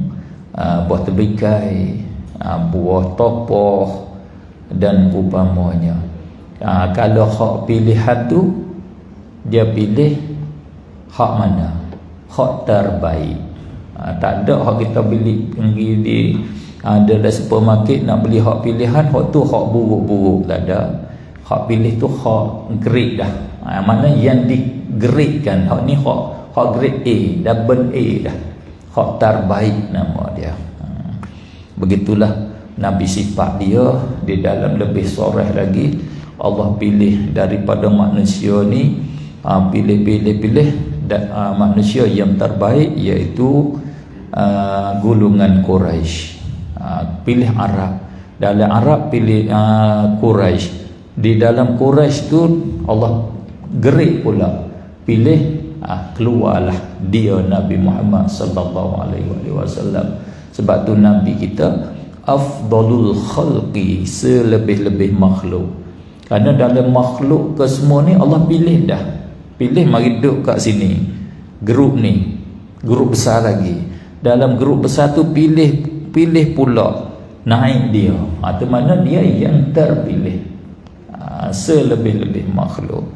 buah tebikai, buah topoh dan umpamanya. Kalau hak pilihan tu, dia pilih hak mana? Hak terbaik. Tak ada hak kita beli pergi di dalam supermarket nak beli hak pilihan, hak tu hak buruk-buruk. Tak ada. Hak pilih tu hak grade dah. Mana yang digradekan, hak ni hak grade A, double A dah. Hak terbaik nama dia. Begitulah Nabi sifat dia di dalam lebih soreh lagi. Allah pilih daripada manusia ni, pilih manusia yang terbaik, iaitu golongan Quraisy. Pilih Arab. Dalam Arab pilih Quraisy. Di dalam Quraisy tu Allah gerik pula, pilih keluarlah dia Nabi Muhammad sallallahu alaihi wasallam. Sebab tu Nabi kita afdalul khalqi, selebih-lebih makhluk. Kerana dalam makhluk ke semua ni Allah pilih dah. Pilih mari duduk kat sini. Grup ni, grup besar lagi. Dalam grup besar tu pilih pula naik dia. Itu mana dia yang terpilih. Selebih-lebih makhluk.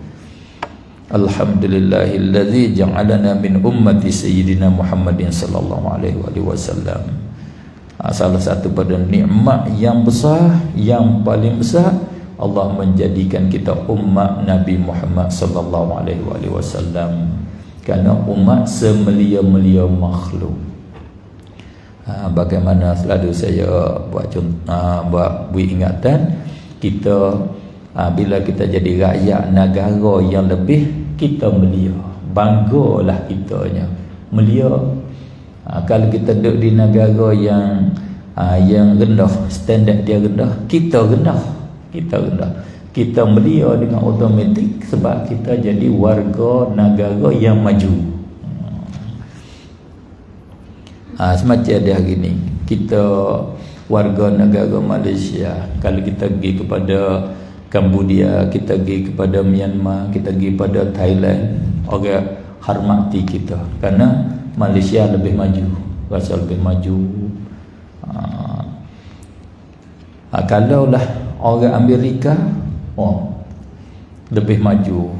Alhamdulillahillazi ja'alana min ummati sayyidina Muhammadin sallallahu alaihi wasallam. Salah satu pada nikmat yang besar, yang paling besar, Allah menjadikan kita umat Nabi Muhammad sallallahu alaihi wasallam. Kerana umat semelia-melia makhluk. Bagaimana selalu saya buat ingatan, kita bila kita jadi rakyat negara yang lebih, kita melia, banggalah kitanya, melia. Kalau kita duduk di negara yang rendah, standard dia rendah, kita rendah. Kita melia dengan automatik sebab kita jadi warga negara yang maju. Semacam dia hari ni, kita warga negara Malaysia, kalau kita pergi kepada Cambodia, kita pergi kepada Myanmar, kita pergi pada Thailand, orang hormati kita kerana Malaysia lebih maju, rasa lebih maju. Kalaulah orang Amerika, lebih maju,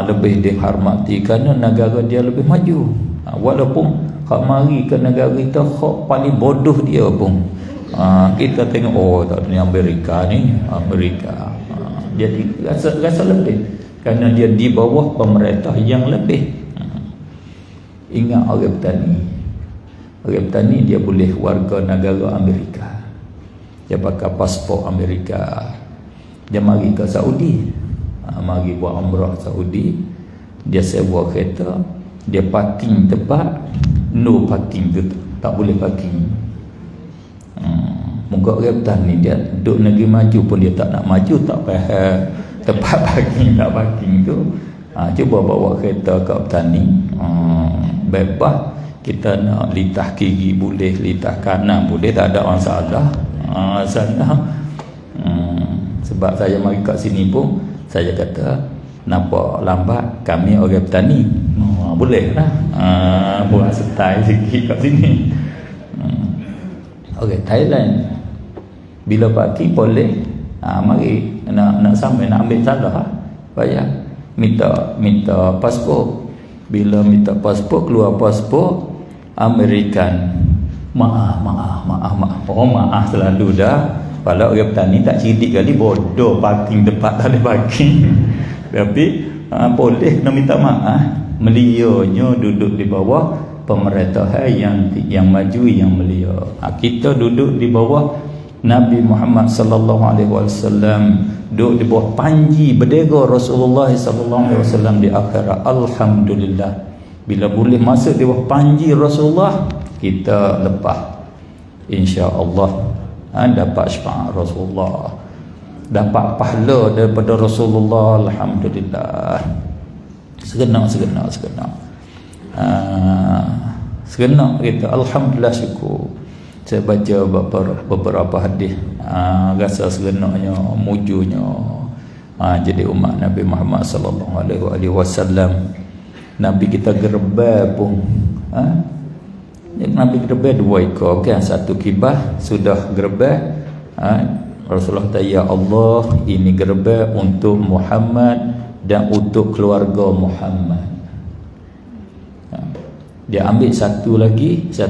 lebih dihormati kerana negara dia lebih maju. Walaupun hak mari ke negara kita, hak paling bodoh dia pun, kita tengok, tak ni Amerika. Jadi rasa lebih kerana dia di bawah pemerintah yang lebih. Ingat orang petani dia boleh warga negara Amerika, dia pakai pasport Amerika, dia mari ke Saudi, mari buat umrah Saudi, dia sewa kereta, dia parking tempat, no parking tu, tak boleh parking. Muka orang petani dia duduk negeri maju pun dia tak nak maju, tak faham tempat parking tak parking tu. Cuba bawa kereta ke petani, bebas, kita nak litah kiri boleh, litah kanan boleh, tak ada masalah. Sebab saya mari kat sini pun saya kata, nampak lambat, kami orang petani, boleh lah buat style sikit kat sini. Orang Thailand bila parking boleh, mari nak sampai, nak ambil salah, payah minta pasport. Bila minta pasport, keluar pasport American, maaf selalu dah. Kalau orang petani tak cerdik kali bodoh parking tempat tak ada parking. Tapi boleh kena minta maaf. Melianya duduk di bawah pemerintahan yang maju, yang mulia. Kita duduk di bawah Nabi Muhammad sallallahu alaihi wasallam, duduk di bawah panji bendera Rasulullah sallallahu alaihi wasallam di akhirat. Alhamdulillah. Bila boleh masuk di bawah panji Rasulullah, kita lepas, insya-Allah dapat syafaat Rasulullah, dapat pahala daripada Rasulullah. Alhamdulillah. Segenap kita, alhamdulillah, syukur. Saya baca beberapa hadis, rasa segenapnya, mujurnya jadi umat Nabi Muhammad sallallahu alaihi wasallam. Nabi kita gerbel pun Nabi gerbel 2 ekor kan, satu kibah sudah gerbel. Rasulullah kata, ya Allah, ini gerbel untuk Muhammad dan untuk keluarga Muhammad. Dia ambil satu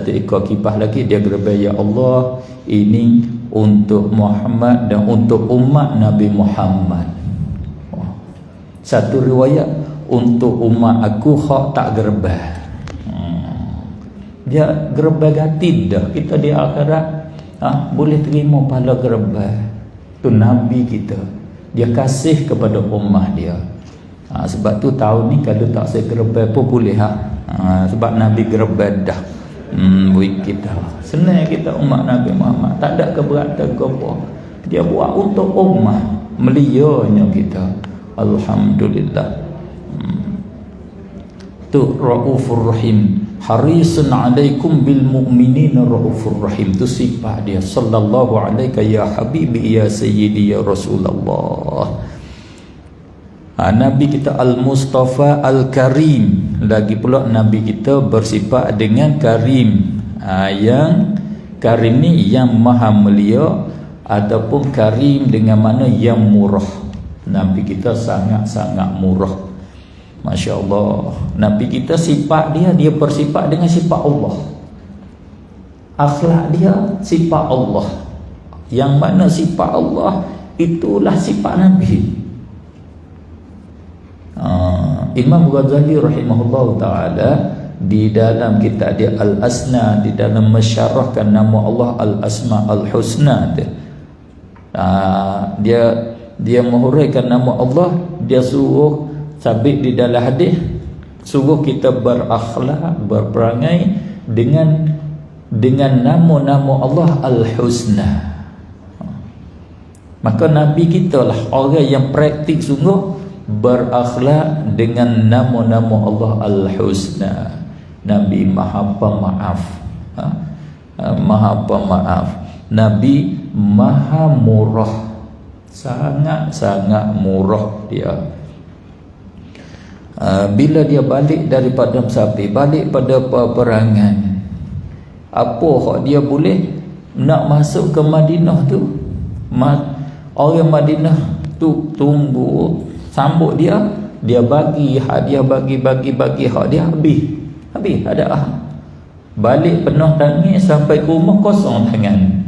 ekor kibah lagi, dia gerbel, ya Allah, ini untuk Muhammad dan untuk umat Nabi Muhammad. Satu riwayat, untuk umat aku hak tak gerbel. Dia gerbel ganti dah. Kita di akhirat boleh terima pahala gerbel. Tu Nabi kita, dia kasih kepada ummah dia. Sebab tu tahun ni kalau tak saya gerbel pun boleh sebab Nabi gerbel dah. Buat kita senang, kita umat Nabi Muhammad, tak ada keberatan ke apa. Dia buat untuk ummah, melianya kita. Alhamdulillah. Tu Raufur Rahim, harisun alaikum bil mu'minina raufur rahim. Tu sifat dia. Sallallahu alaika ya habibi ya sayyidi ya Rasulullah. Nabi kita Al-Mustafa Al-Karim. Lagi pula Nabi kita bersifat dengan Karim. Yang Karim ni yang maha mulia, ataupun Karim dengan mana yang murah. Nabi kita sangat-sangat murah. Masya Allah. Nabi kita sifat dia bersifat dengan sifat Allah. Akhlak dia sifat Allah. Yang mana sifat Allah, itulah sifat Nabi. Imam Ghazali rahimahullah ta'ala di dalam kitab dia Al-Asna, di dalam mensyarahkan nama Allah Al-Asma Al-Husna, dia menghuraikan nama Allah. Dia suruh sabit di dalam hadis, suruh kita berakhlak, berperangai dengan nama-nama Allah Al-Husna. Maka Nabi kita lah orang yang praktik sungguh berakhlak dengan nama-nama Allah Al-Husna. Nabi maha pemaaf, maha pemaaf. Nabi maha murah, sangat-sangat murah dia. Bila dia balik daripada sapi, balik pada peperangan, apa hak dia boleh nak masuk ke Madinah tu, orang Madinah tu tunggu sambut dia bagi hadiah, bagi hak dia, habis ada balik penuh tangis, sampai ke rumah kosong tangan.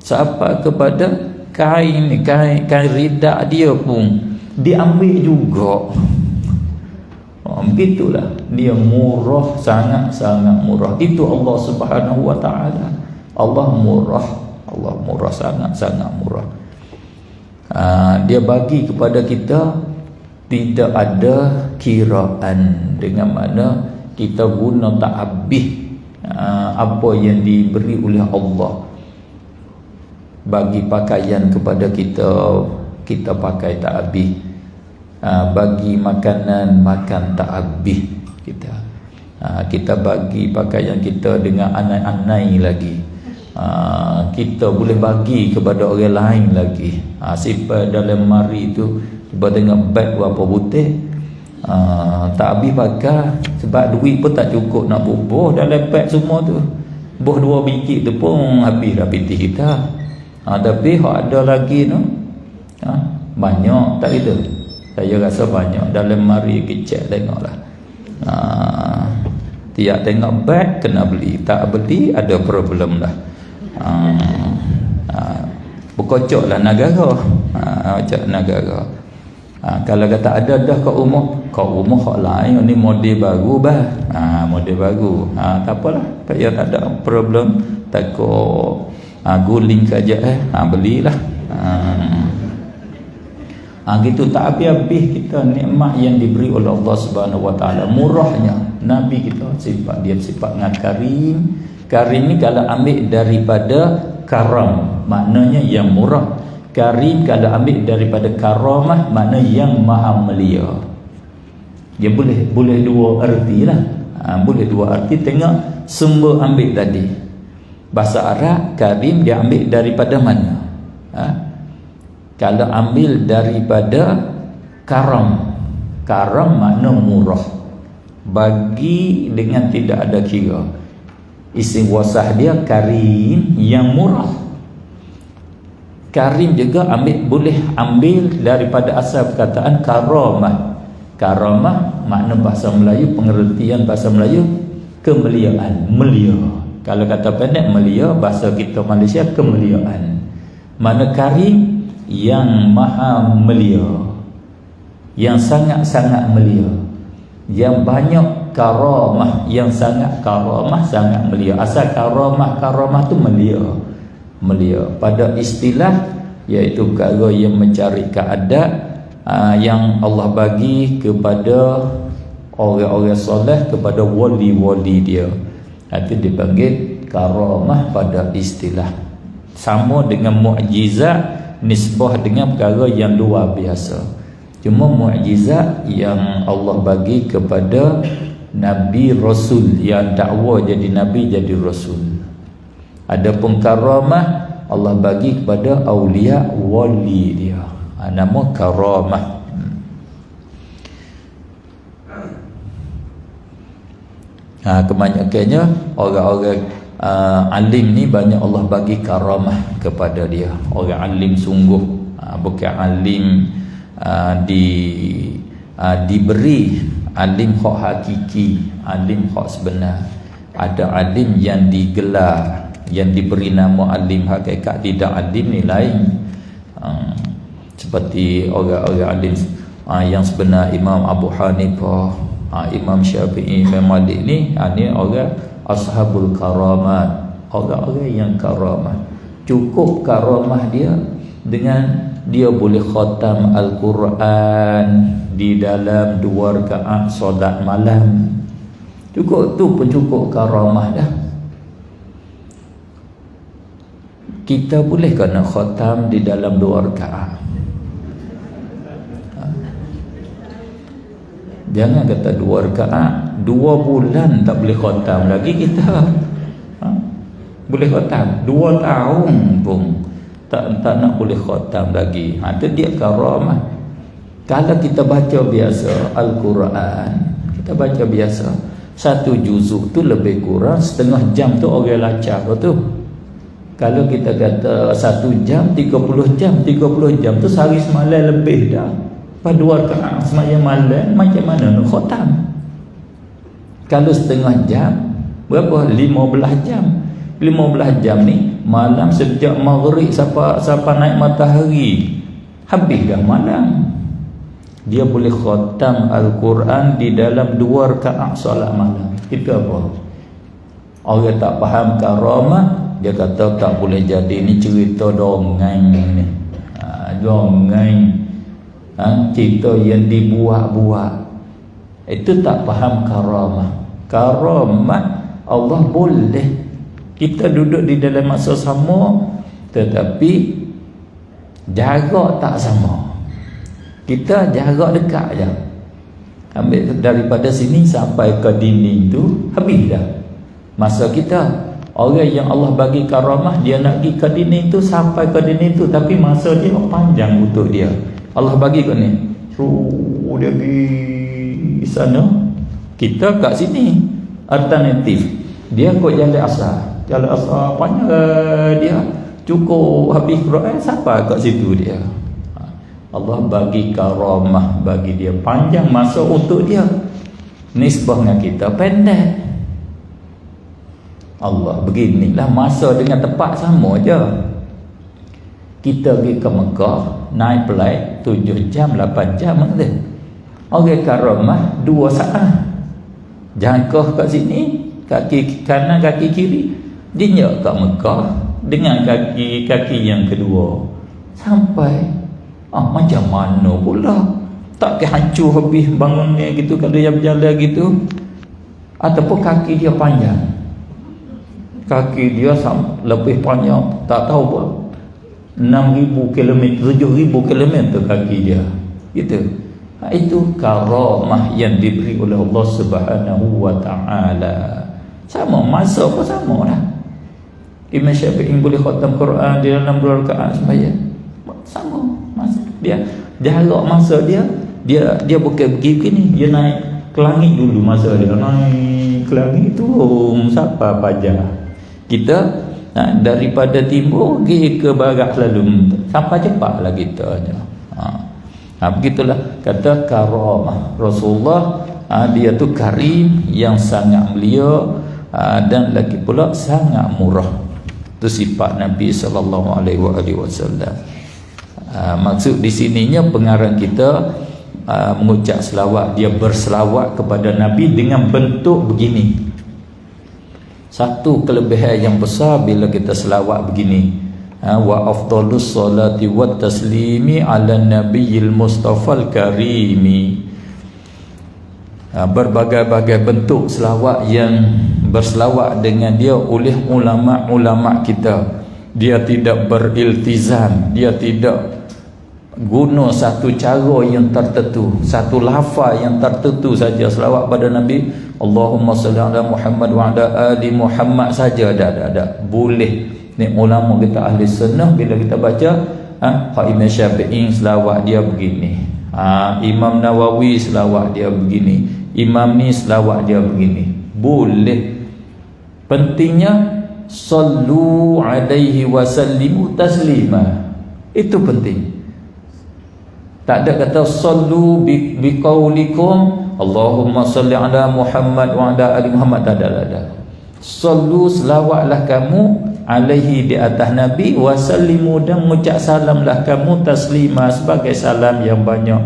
Sampai kepada kain ridak dia pun diambil juga. Begitulah dia murah, sangat-sangat murah. Itu Allah Subhanahu wa taala. Allah murah, sangat-sangat murah. Dia bagi kepada kita tidak ada kiraan, dengan mana kita guna tak habis apa yang diberi oleh Allah. Bagi pakaian kepada kita pakai tak habis. Bagi makanan, makan tak habis kita. Kita bagi pakaian kita dengan anai-anai lagi. Kita boleh bagi kepada orang lain lagi. Simpan dalam mari tu, cuba tengok beg berapa butir, tak habis pakai. Sebab duit pun tak cukup nak bubuh dalam beg semua tu. Buh 2 biji tu pun habis dah pitih kita. Tapi hak ada lagi tu banyak tak gitu. Saya rasa banyak dalam mari kecek, tengoklah. Tiap tengok beg kena beli, tak beli ada problem dah. kocok lah negara. Macam negara. Kalau kata ada dah kat rumah hak lain ni model baru bah. Model baru. Tak apalah. Payah tak ada problem. Takut guling saja belilah. Gitu tak habis-habis kita nikmat yang diberi oleh Allah Subhanahu Wa Taala. Murahnya Nabi kita sifat dia sifat dengan karim. Karim ni kalau ambil daripada karam, maknanya yang murah. Karim kalau ambil daripada karamah, makna yang maha mulia. Dia boleh dua arti lah. Boleh dua arti. Tengok sumber ambil tadi. Bahasa Arab karim dia ambil daripada mana? Kalau ambil daripada karam, karam makna murah, bagi dengan tidak ada kira. Isim wasah dia karim, yang murah. Karim juga boleh ambil daripada asal perkataan karamah. Karamah makna bahasa Melayu, pengertian bahasa Melayu kemuliaan, mulia. Kalau kata pendek mulia, bahasa kita Malaysia kemuliaan. Mana karim yang maha mulia, yang sangat-sangat mulia, yang banyak karamah, yang sangat karamah, sangat mulia. Asal karamah tu mulia pada istilah, iaitu perkara yang mencari keadaan yang Allah bagi kepada orang-orang soleh, kepada wali-wali dia. Itu dipanggil karamah pada istilah. Sama dengan mukjizat, nisbah dengan perkara yang luar biasa. Cuma mukjizat yang Allah bagi kepada Nabi Rasul yang dakwa jadi Nabi, jadi Rasul. Adapun karamah Allah bagi kepada awliya wali dia. Nama karamah. Kebanyakannya orang-orang alim ni banyak Allah bagi karamah kepada dia. Orang alim sungguh, bukan alim diberi alim hak hakiki, alim hak sebenar. Ada alim yang digelar, yang diberi nama alim hakikat. Tidak, alim ni lain. Seperti orang-orang alim yang sebenar, Imam Abu Hanifah, Imam Syafi'i, Imam Malik ni orang ashabul karamat, orang-orang yang karamah. Cukup karamah dia dengan dia boleh khatam Al-Quran di dalam 2 rakaat solat malam. Cukup, tu pun cukup karamah dah. Kita boleh kena khatam di dalam 2 rakaat. Jangan kata 2 rakaat, 2 bulan tak boleh khatam lagi kita. Boleh khatam 2 tahun pun tak nak boleh khatam lagi. Itu dia karamah. Kalau kita baca biasa Al-Quran, kita baca biasa 1 juzuk tu lebih kurang setengah jam tu orang lacak tu. Kalau kita kata 1 jam, 30 jam tu sehari semalam lebih dah. Pada 2 rakaat sembahyang malam, macam mana nak khatam? Kalau setengah jam, berapa? 15 jam. 15 jam ni malam sejak maghrib sampai naik matahari, habis dah malam. Dia boleh khatam Al-Quran di dalam 2 rakaat solat malam. Itu apa? Orang tak faham karamah, dia kata tak boleh jadi, ni cerita dongeng ni. Dongeng. Cerita yang dibuat-buat. Itu tak faham karamah. Karamah Allah boleh. Kita duduk di dalam masa sama, tetapi jarak tak sama. Kita jarak dekat je. Ambil daripada sini sampai ke dinding tu, habis dah masa kita. Orang yang Allah bagi karamah, dia nak pergi ke dinding tu, sampai ke dinding tu, tapi masa dia panjang untuk dia. Allah bagi kat ni, suruh dia pergi sana, kita kat sini. Alternatif, dia kod jalan asal panjang dia, cukup habis Quran sampai kat situ dia. Allah bagi karamah bagi dia, panjang masa untuk dia. Nisbah dengan kita pendek. Allah beginilah, masa dengan tempat sama je. Kita pergi ke Mekah, naik flight 7 jam, 8 jam kata. Orang Karamah 2 saat. Jangkau kat sini, kaki kanan, kaki kiri. Dia kat Mekah dengan kaki yang kedua. Sampai macam mana pula? Tak ke hancur habis bangunnya gitu kalau dia berjalan gitu. Ataupun kaki dia panjang. Kaki dia lebih panjang, tak tahu apa. 6,000 km, 7,000 km kaki dia. Gitu. Itu karamah yang diberi oleh Allah Subhanahu wa taala. Sama masa pun sama lah. Imam Syafi'i boleh khatam Quran di dalam 2 rakaat sembahyang. Sama masa dia. Jarak masa dia bukan begini, dia naik ke langit dulu masa dia. Naik ke langit tu siapa pajak. Kita daripada timur pergi ke barat lalu sampai cepatlah kita aja. Begitulah kata karamah Rasulullah. Dia tu karim yang sangat mulia dan lagi pula sangat murah. Itu sifat Nabi sallallahu alaihi wasallam. Maksud di sininya pengarang kita mengucap selawat, dia berselawat kepada Nabi dengan bentuk begini. Satu kelebihan yang besar bila kita selawat begini. Wa afdalus salati wat taslimi ala nabiyil mustafal karimi. Berbagai-bagai bentuk selawat yang berselawat dengan dia oleh ulama-ulama kita. Dia tidak beriltizam, dia tidak guna satu cara yang tertentu, satu lafaz yang tertentu saja. Selawat pada Nabi, Allahumma salli ala Muhammad wa ala ali Muhammad saja, ada boleh. Ni ulama kita ahli sunnah bila kita baca Imam Syafi'i selawat dia begini, Imam Nawawi selawat dia begini, imam ni selawat dia begini, boleh. Pentingnya sallu alaihi wasallimu taslima. Itu penting. Tak ada kata sallu biqaulikum Allahumma salli ala Muhammad wa ala ali Muhammad. Tak ada. Sallu, selawatlah kamu alaihi di atas Nabi, wasallimu, dan mengucap salamlah kamu taslima sebagai salam yang banyak.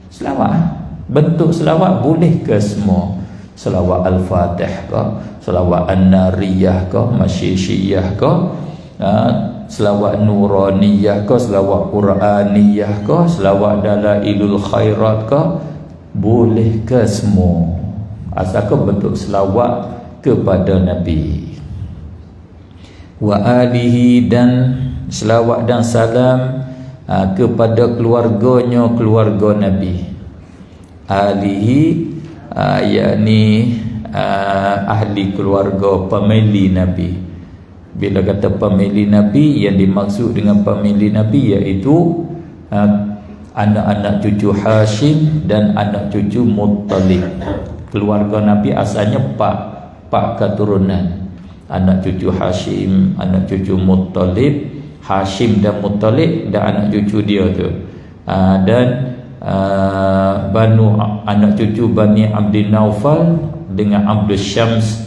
Selawat, bentuk selawat boleh ke semua. Selawat Al-Fatih ke, selawat An-Nariyah ke, Masyishiyah ke, selawat Nuraniyah ke, selawat Quraniyah ke, selawat Dalailul Khairat ke, boleh ke semua. Asalkan bentuk selawat kepada Nabi. Wa alihi, dan selawat dan salam kepada keluarganya, keluarga Nabi. Alihi yakni ahli keluarga, family Nabi. Bila kata family Nabi, yang dimaksud dengan family Nabi iaitu anak-anak cucu Hashim dan anak cucu Muttalib. Keluarga Nabi asalnya empat keturunan. Anak cucu Hashim, anak cucu Muttalib, Hashim dan Muttalib dan anak cucu dia tu. Dan anak cucu Bani Abdin Naufal dengan Abdul Syams.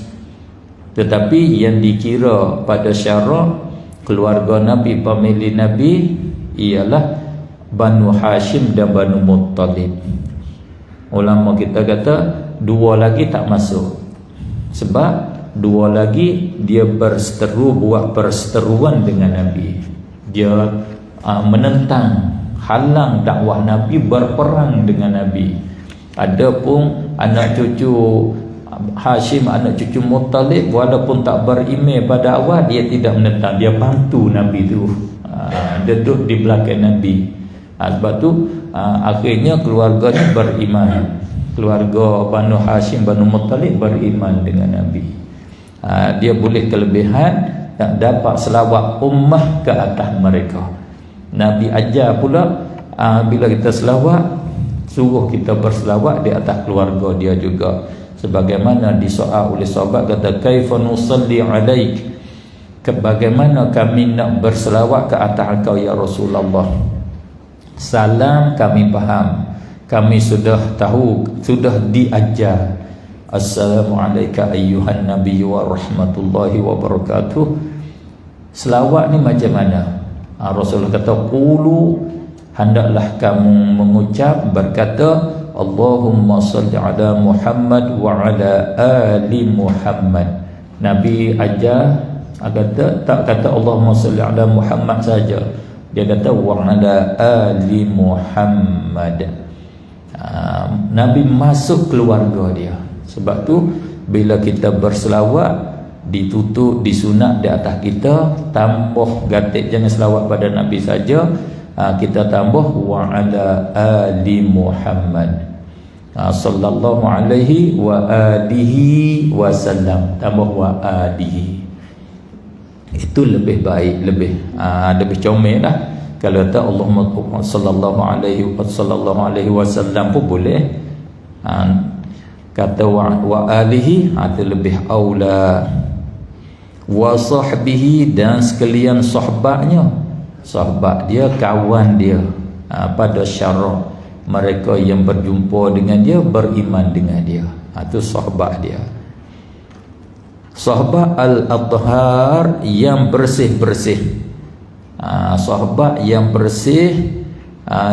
Tetapi yang dikira pada syarak keluarga Nabi, family Nabi ialah Banu Hashim dan Banu Muttalib. Ulama kita kata dua lagi tak masuk. Sebab dua lagi dia berseteru, buat perseteruan dengan Nabi. Dia menentang, halang dakwah Nabi, berperang dengan Nabi. Adapun anak cucu Hashim, anak cucu Muttalib, walaupun tak beriman pada awal, dia tidak menentang, dia bantu Nabi tu. Dia duduk di belakang Nabi. Sebab tu akhirnya keluarganya beriman. Keluarga Banu Hashim, Banu Muttalib beriman dengan Nabi. Dia boleh kelebihan dapat selawat ummah ke atas mereka. Nabi ajar pula bila kita selawat, suruh kita berselawat di atas keluarga dia juga. Sebagaimana disoal oleh sahabat, kata kaifa nusalli alaik, bagaimana kami nak berselawat ke atas engkau ya Rasulullah. Salam kami faham, kami sudah tahu, sudah diajar. Assalamualaikum ayyuhan nabiy wa rahmatullahi wa barakatuh. Selawat ni macam mana? Rasulullah kata qulu, hendaklah kamu mengucap berkata Allahumma salli ala Muhammad wa ala ali Muhammad. Nabi ajar kata, tak kata Allahumma salli ala Muhammad saja, dia kata wa ala ali Muhammad. Nabi masuk keluarga dia. Sebab tu bila kita berselawat, ditutup, disunat di atas kita, tambah gatik, jangan selawat pada Nabi saja, kita tambah wa ala ali Muhammad sallallahu alaihi wa alihi wasallam, tambah wa alihi. Itu lebih baik, lebih comel lah. Kalau tak Allahumma sallallahu alaihi wasallam pun boleh. Kata wa alihi itu lebih aula. Wa sahbihi, dan sekalian sahabatnya, sahabat dia, kawan dia, pada syarak mereka yang berjumpa dengan dia, beriman dengan dia, itu sahabat dia. Sahabat al-athhar, yang bersih-bersih, sahabat yang bersih,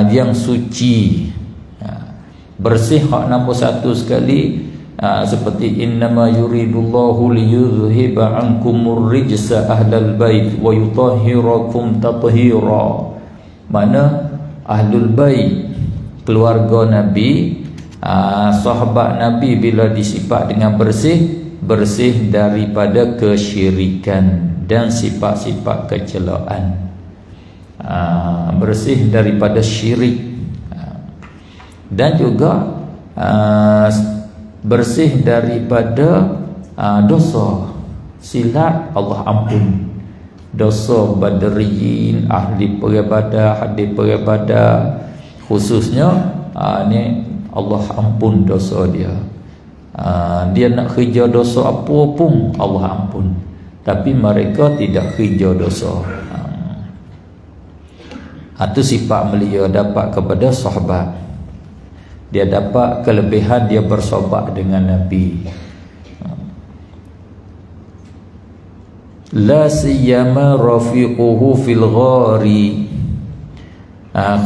yang suci. Bersih hak nombor satu sekali, seperti innama yuridullahu liyuzhiba ankumur rijsa ahlal bait wa yutahhirakum tathira. Mana ahlul bait, keluarga Nabi, sahabat Nabi, bila disifat dengan bersih, bersih daripada kesyirikan dan sifat-sifat kecelaan, bersih daripada syirik, dan juga bersih daripada dosa silap, Allah ampun. Dosa badriyin, ahli peribadah, hadis peribadah, khususnya ni Allah ampun dosa dia. Dia nak kerja dosa apa pun Allah ampun, tapi mereka tidak kerja dosa. Itu sifat mulia dapat kepada sahabat. Dia dapat kelebihan, dia bersohbat dengan Nabi. La siyama rafiquhu fil ghari.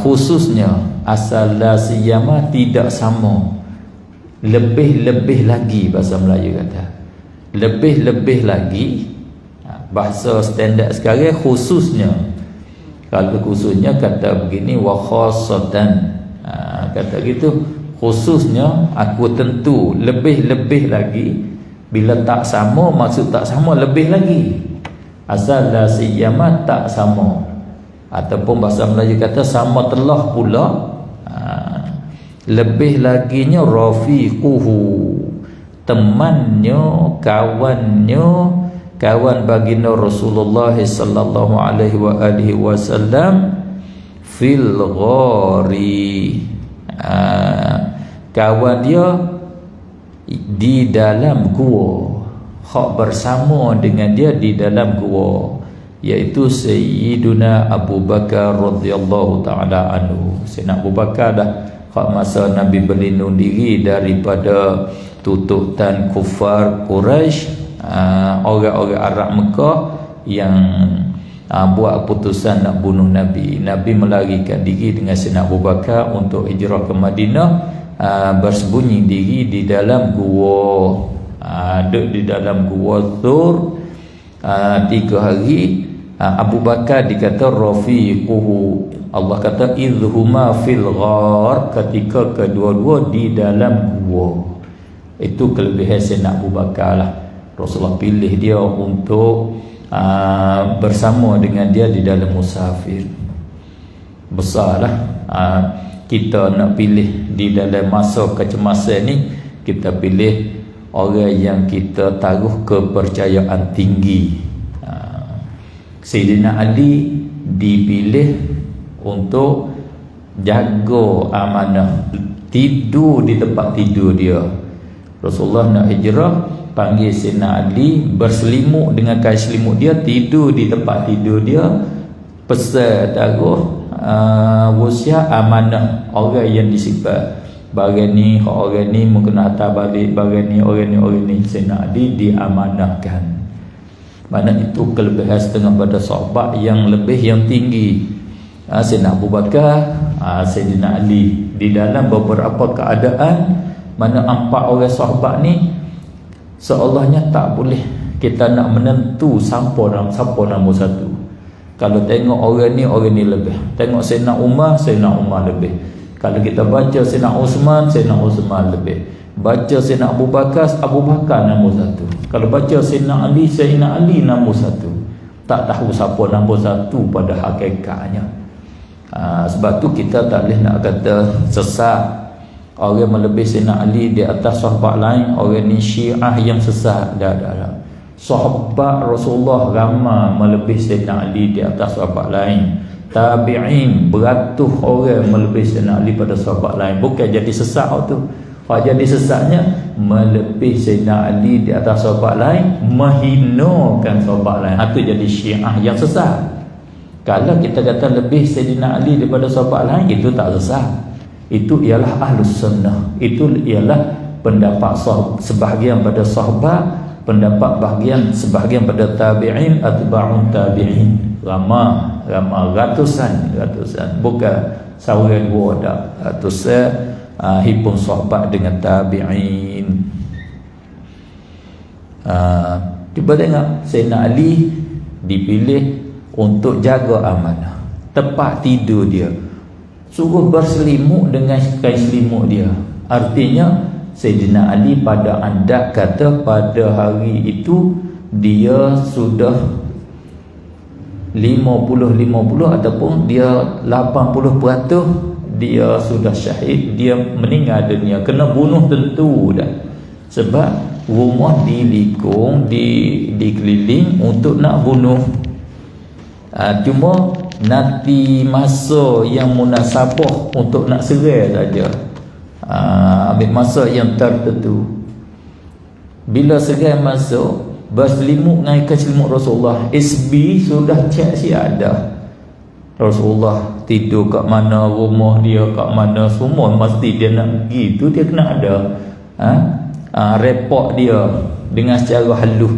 Khususnya asal la siyama, tidak sama, lebih-lebih lagi, bahasa Melayu kata lebih-lebih lagi. Bahasa standard sekarang khususnya. Kalau khususnya kata begini, wa khassatan, kata gitu, khususnya aku tentu, lebih-lebih lagi. Bila tak sama, maksud tak sama, lebih lagi. Asal la siyama, tak sama, ataupun bahasa Melayu kata sama telah pula. Lebih laginya rafiquhu, temannya, kawannya, kawan baginda Rasulullah sallallahu alaihi wasallam fil ghari. Kawan dia di dalam gua, hak bersama dengan dia di dalam gua, iaitu Sayyiduna Abu Bakar radhiyallahu taala anhu. Sayyidina Abu Bakar dah hak masa Nabi berlindung diri daripada tututan kufar Quraisy, orang-orang Arab Mekah yang buat keputusan nak bunuh Nabi. Nabi melarikan diri dengan Sayyidina Abu Bakar untuk hijrah ke Madinah, bersembunyi diri di dalam gua, duduk di dalam gua Thur 3 hari. Abu Bakar dikata rafiquhu, Allah kata idhuma fil ghar, ketika kedua-dua di dalam gua. Itu kelebihan Sayyidina Abu Bakar lah. Rasulullah pilih dia untuk bersama dengan dia di dalam musafir. Besarlah kita nak pilih di dalam masa kecemasan ni, kita pilih orang yang kita taruh kepercayaan tinggi. Sayyidina Ali dipilih untuk jaga amanah, tidur di tempat tidur dia. Rasulullah nak hijrah, panggil Sayyidina Ali, berselimut dengan kain selimut dia, tidur di tempat tidur dia, pesan taruh wasiat amanah orang yang disifat. Bagian ni orang ni mungkin hantar balik, bagian ni orang ni Sayyidina Ali diamanahkan. Mana itu kelebihan setengah pada sahabat yang lebih yang tinggi. Sayyidina Abu Bakar, Sayyidina Ali. Di dalam beberapa keadaan mana 4 orang sahabat ni seolahnya tak boleh kita nak menentu siapa nombor satu. Kalau tengok orang ni lebih. Tengok Sayyidina Umar lebih. Kalau kita baca Sayyidina Uthman lebih. Baca Sayyidina Abu Bakar nombor satu. Kalau baca Sayyidina Ali nombor satu. Tak tahu siapa nombor satu pada hakikatnya. Sebab tu kita tak boleh nak kata sesat orang melebihi Sayyidina Ali di atas sahabat lain. Orang ni Syiah yang sesat. Dah. Sahabat Rasulullah ramai melebihi Sayyidina Ali di atas sahabat lain. Tabi'in beratus orang melebihi Sayyidina Ali pada sahabat lain. Bukan jadi sesat tu. Kalau jadi sesatnya melebihi Sayyidina Ali di atas sahabat lain, menghinakan sahabat lain. Itu jadi Syiah yang sesat. Kalau kita kata lebih Sayyidina Ali daripada sahabat lain, itu tak sesat. Itu ialah Ahlus Sunnah. Itu ialah pendapat sebahagian pada sahabat, pendapat sebahagian pada tabi'in, atba'un tabi'in. Ramai ratusan. Bukan seorang dua dah. Ratusan hipun sahabat dengan tabi'in. Cuba tengok Sayyidina Ali dipilih untuk jaga amanah. Tempat tidur dia suruh berselimut dengan kain selimut dia. Artinya Sayyidina Ali pada andai kata pada hari itu dia sudah 50-50 ataupun dia 80% dia sudah syahid, dia meninggal dunia, kena bunuh tentu dah. Sebab rumah dilikung, dikeliling untuk nak bunuh. Cuma nanti masa yang munasabah untuk nak serai saja. Ambil masa yang tertentu. Bila serai masuk, berselimut dengan ikan selimut Rasulullah, SB sudah cek si ada Rasulullah tidur kat mana, rumah dia kat mana, semua mesti dia nak pergi tu, dia kena ada report dia dengan secara halus.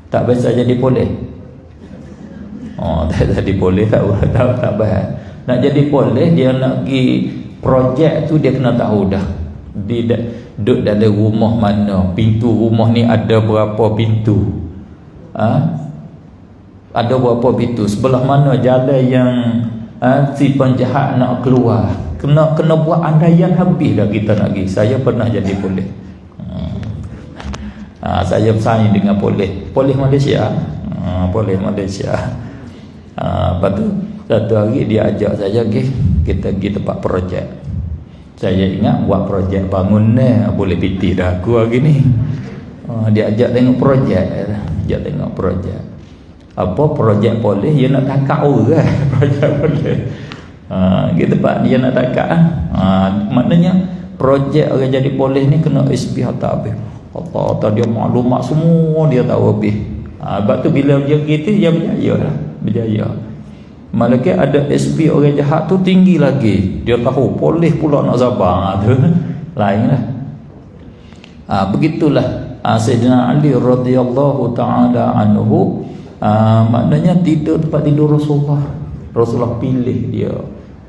Tak biasa jadi boleh. Tak jadi boleh, tak bahas. Nak jadi boleh, dia nak pergi projek tu, dia kena tahu dah dia duduk dalam rumah mana, pintu rumah ni ada berapa pintu, ada berapa pintu, sebelah mana jalan yang si penjahat nak keluar. Kena buat andaian habis dah kita nak pergi. Saya pernah jadi polis. Saya bersaing dengan polis Malaysia. Polis Malaysia. Lepas tu satu hari dia ajak saya kita pergi tempat projek. Saya ingat buat projek bangun ni, boleh piti dah aku hari ni. Dia ajak tengok projek. Apa projek polis, dia nak tangkap orang. Projek polis kita pak dia nak tangkap. Maknanya projek orang jadi polis ni kena SB tak habis. Allah dia maklumat semua dia tahu habis. Sebab tu bila dia gitu dia berjaya. Malaikat ada SB orang jahat tu tinggi lagi. Dia tahu polis pula nak sabar tu lainlah. Begitulah Sayyidina Ali radhiyallahu taala anhu. Maknanya tempat tidur Rasulullah pilih dia.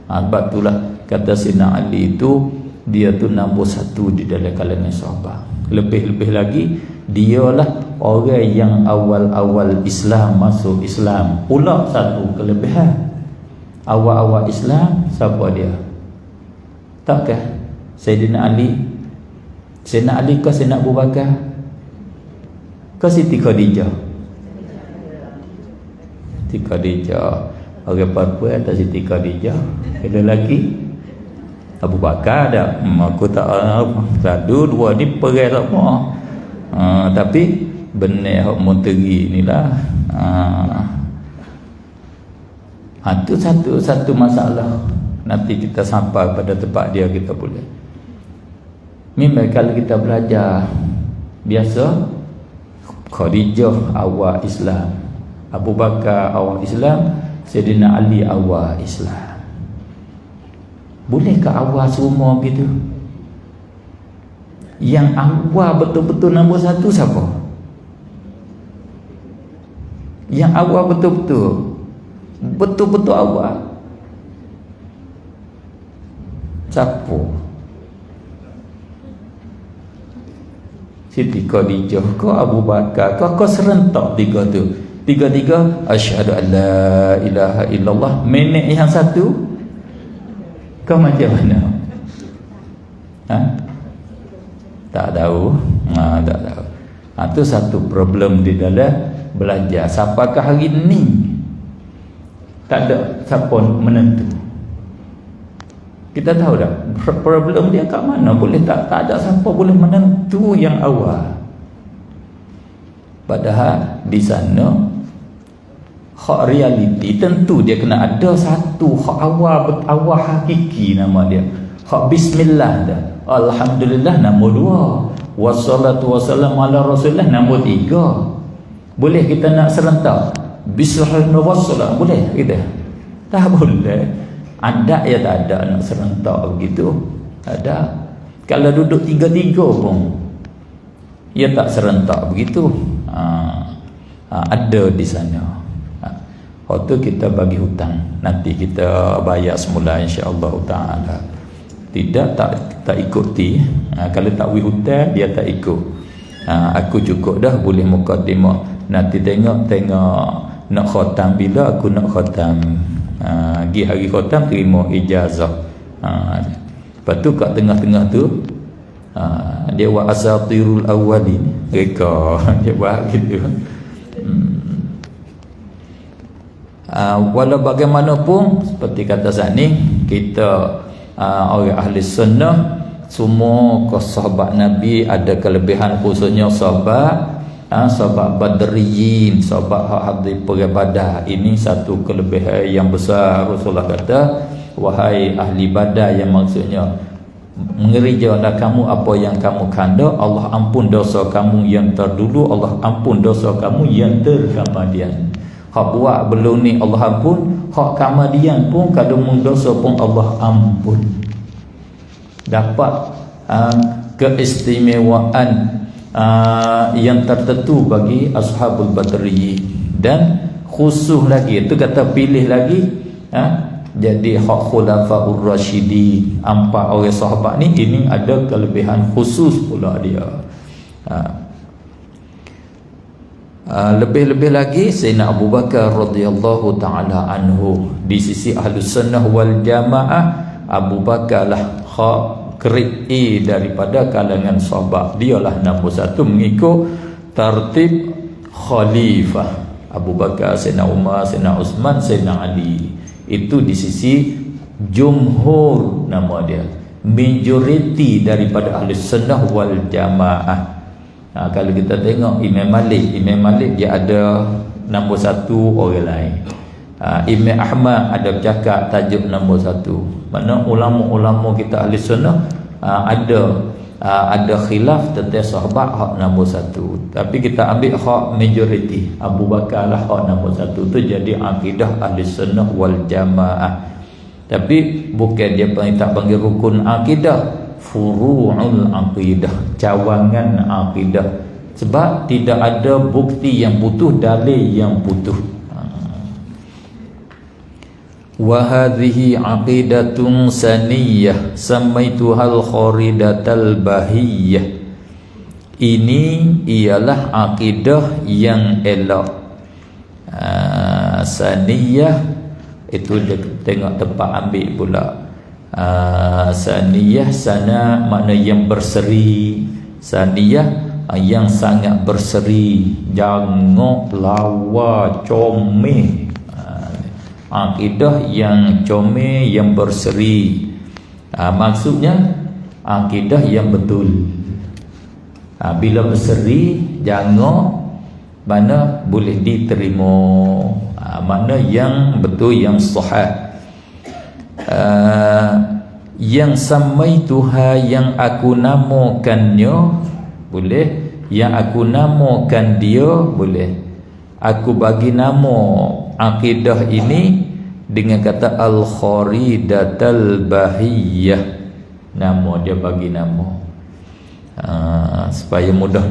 Sebab itulah kata Sayyidina Ali itu dia tu nombor satu di dalam kalangan sahabat. Lebih-lebih lagi dialah orang yang awal-awal Islam masuk Islam. Pula satu kelebihan, awal-awal Islam siapa dia? Takkah Sayyidina Ali? Sayyidina Ali ke Sayyidina Abu Bakar? Ke Siti Khadijah? Siti Khadijah. Orang perempuan atas Siti Khadijah. Ada lelaki Abu Bakar dah. Aku tak satu dua ni perai tak apa. Tapi benar hak menteri inilah. Itu satu masalah. Nanti kita sampai pada tempat dia kita boleh. Memang kalau kita belajar biasa, Khadijah awal Islam, Abu Bakar awal Islam, Sayyidina Ali awal Islam. Bolehkah awal semua begitu? Yang awal betul-betul nombor satu siapa? Yang awal betul-betul. Betul-betul awal. Siapa? Siti Khadijah ke Abu Bakar kau serentak tiga tu. Tiga-tiga asyhadu an la ilaha illallah. Minit yang satu kau macam mana? Ha? Tak tahu. Tak tahu. Itu satu problem di dalam belajar. Siapakah hari ni? Tak ada siapa menentu. Kita tahu dah problem dia kat mana. Boleh tak ada siapa boleh menentu yang awal. Padahal di sana hak realiti tentu dia kena ada satu hak awal hakiki nama dia. Hak bismillah dah. Alhamdulillah nombor 2. Wassalatu wassalamu ala rasulillah nombor 3. Boleh kita nak serentak bismillah wassalam boleh kita? Tak boleh. Ada ya tak ada nak serentak begitu. Ada. Kalau duduk tiga-tiga pun ia tak serentak begitu. Ada di sana. Waktu kita bagi hutang, nanti kita bayar semula insya-Allah taala. Tidak tak ikuti. Kalau tak wi hutang dia tak ikut. Aku cukup dah boleh mukadimah. Nanti tengok nak khatam bila aku nak khatam. Pergi hari khatam terima ijazah. Lepas tu kat tengah-tengah tu dia buat asatirul awwalin. Reka dia buat gitu. Walau bagaimanapun seperti kata saat ni kita orang ahli sunnah semua sahabat Nabi ada kelebihan, khususnya sahabat badriyin, sahabat hadir perang Badar. Ini satu kelebihan yang besar. Rasulullah kata, wahai ahli Badar, yang maksudnya mengerjalah kamu apa yang kamu kanda, Allah ampun dosa kamu yang terdulu, Allah ampun dosa kamu yang terkemudian. Hak buat belum ni Allah ampun, hak kemudian pun kalau mendosa pun Allah ampun. Dapat keistimewaan yang tertentu bagi ashabul badri. Dan khusus lagi itu kata pilih lagi jadi hak khulafaur rasyidin, 4 orang sahabat ni, ini ada kelebihan khusus pula dia. Lebih-lebih lagi Sayyidina Abu Bakar radhiyallahu taala anhu, di sisi Ahlus Sunnah wal Jamaah, Abu Bakar lah grade A daripada kalangan sahabat. Dialah nombor 1 mengikut tertib khalifah. Abu Bakar, Sayyidina Umar, Sayyidina Uthman, Sayyidina Ali. Itu di sisi jumhur nama dia, majoriti daripada Ahlus Sunnah wal Jamaah. Kalau kita tengok Imam Malik dia ada nombor 1 orang lain. Imam Ahmad ada bercakap tajuk nombor 1. Mana ulama-ulama kita ahli sunnah ada khilaf tentang sahabat hak nombor 1. Tapi kita ambil hak majoriti, Abu Bakar lah hak nombor 1. Itu jadi akidah ahli sunnah wal jamaah. Tapi bukan dia tak panggil rukun akidah, furu'ul aqidah, cawangan akidah. Sebab tidak ada bukti yang putus, dalil yang putus. Wa hadhihi aqidatun saniyah samaituhal kharidatal bahiyah. Ini ialah akidah yang elok. Saniyah itu dia tengok tempat ambil pula. Saniyah sana makna yang berseri. Saniyah yang sangat berseri, jangok, lawa, comel. Akidah yang comel, yang berseri. Maksudnya akidah yang betul. Bila berseri, jangok, mana boleh diterima, mana yang betul, yang sahih. Yang samaituha, yang aku namakannya, boleh. Yang aku namakan dia, boleh. Aku bagi nama akidah ini dengan kata al-kharidatal bahiyah. Nama dia bagi nama, supaya mudah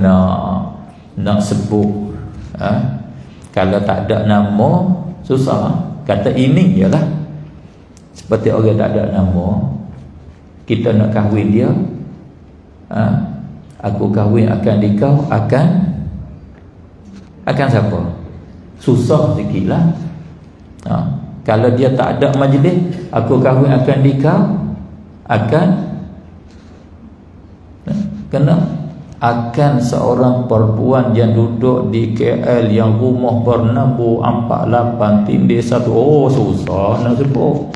nak sebut. Kalau tak ada nama, susah. Kata ini ialah seperti orang tak ada nama, kita nak kahwin dia, aku kahwin akan dikau, akan siapa? Susah sikit lah. Kalau dia tak ada majlis, aku kahwin akan dikau, akan kena akan seorang perempuan yang duduk di KL, yang rumah bernambur 48 tindih satu. Oh, susah nak sebut.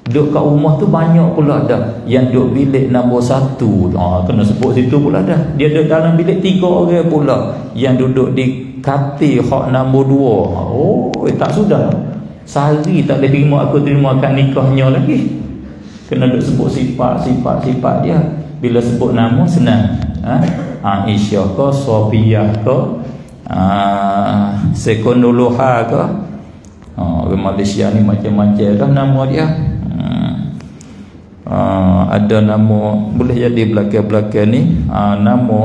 Duduk kat rumah tu banyak pula dah. Yang duduk bilik nombor 1, kena sebut situ pula dah. Dia duduk dalam bilik 3 orang pula. Yang duduk di katil hak nombor 2. Tak sudah. Sehari tak boleh terima, aku terimakan nikahnya lagi. Kena duduk sebut sifat dia. Bila sebut nama senang. Aisyah ke, Sofiah ke, Sekondoloha ke. Orang Malaysia ni macam-macam dah nama dia. Ada nama, boleh jadi belakang-belakang ni nama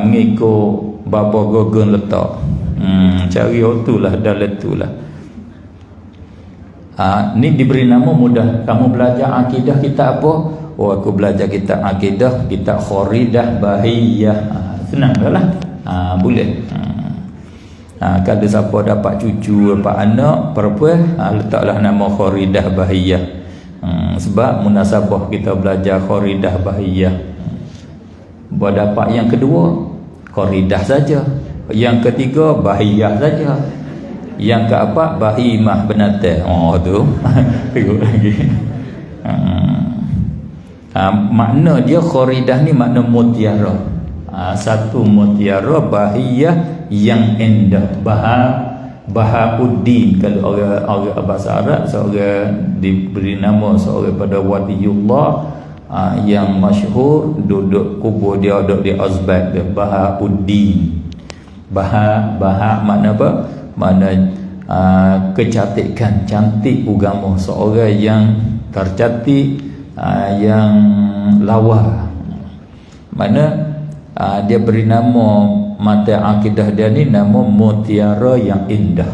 mengikut bapa gogon letak. Cari tu lah, dalam tu lah. Ni diberi nama mudah. Kamu belajar akidah kita apa? Aku belajar kitab akidah, kitab Kharidah Bahiyah. Senang dah lah. Boleh. Kalau siapa dapat cucu, dapat anak perempuan, letaklah nama Kharidah Bahiyah. Sebab munasabah kita belajar Kharidah Bahiyah. Dapat yang kedua Kharidah saja, yang ketiga Bahiyah saja, yang keempat Bahimah Binatang. Tu tengok lagi. Makna dia Kharidah ni makna mutiara. Satu mutiara, Bahiyah yang indah, Bahauddin. Kalau orang bahasa Arab, seorang diberi nama seorang pada waliullah yang masyhur, duduk kubur dia duduk di Uzbek, dia Bahauddin. Makna apa? Makna kecantikan, cantik agama, seorang yang tercantik, yang lawa. Mana dia beri nama mata akidah dia ni nama mutiara yang indah,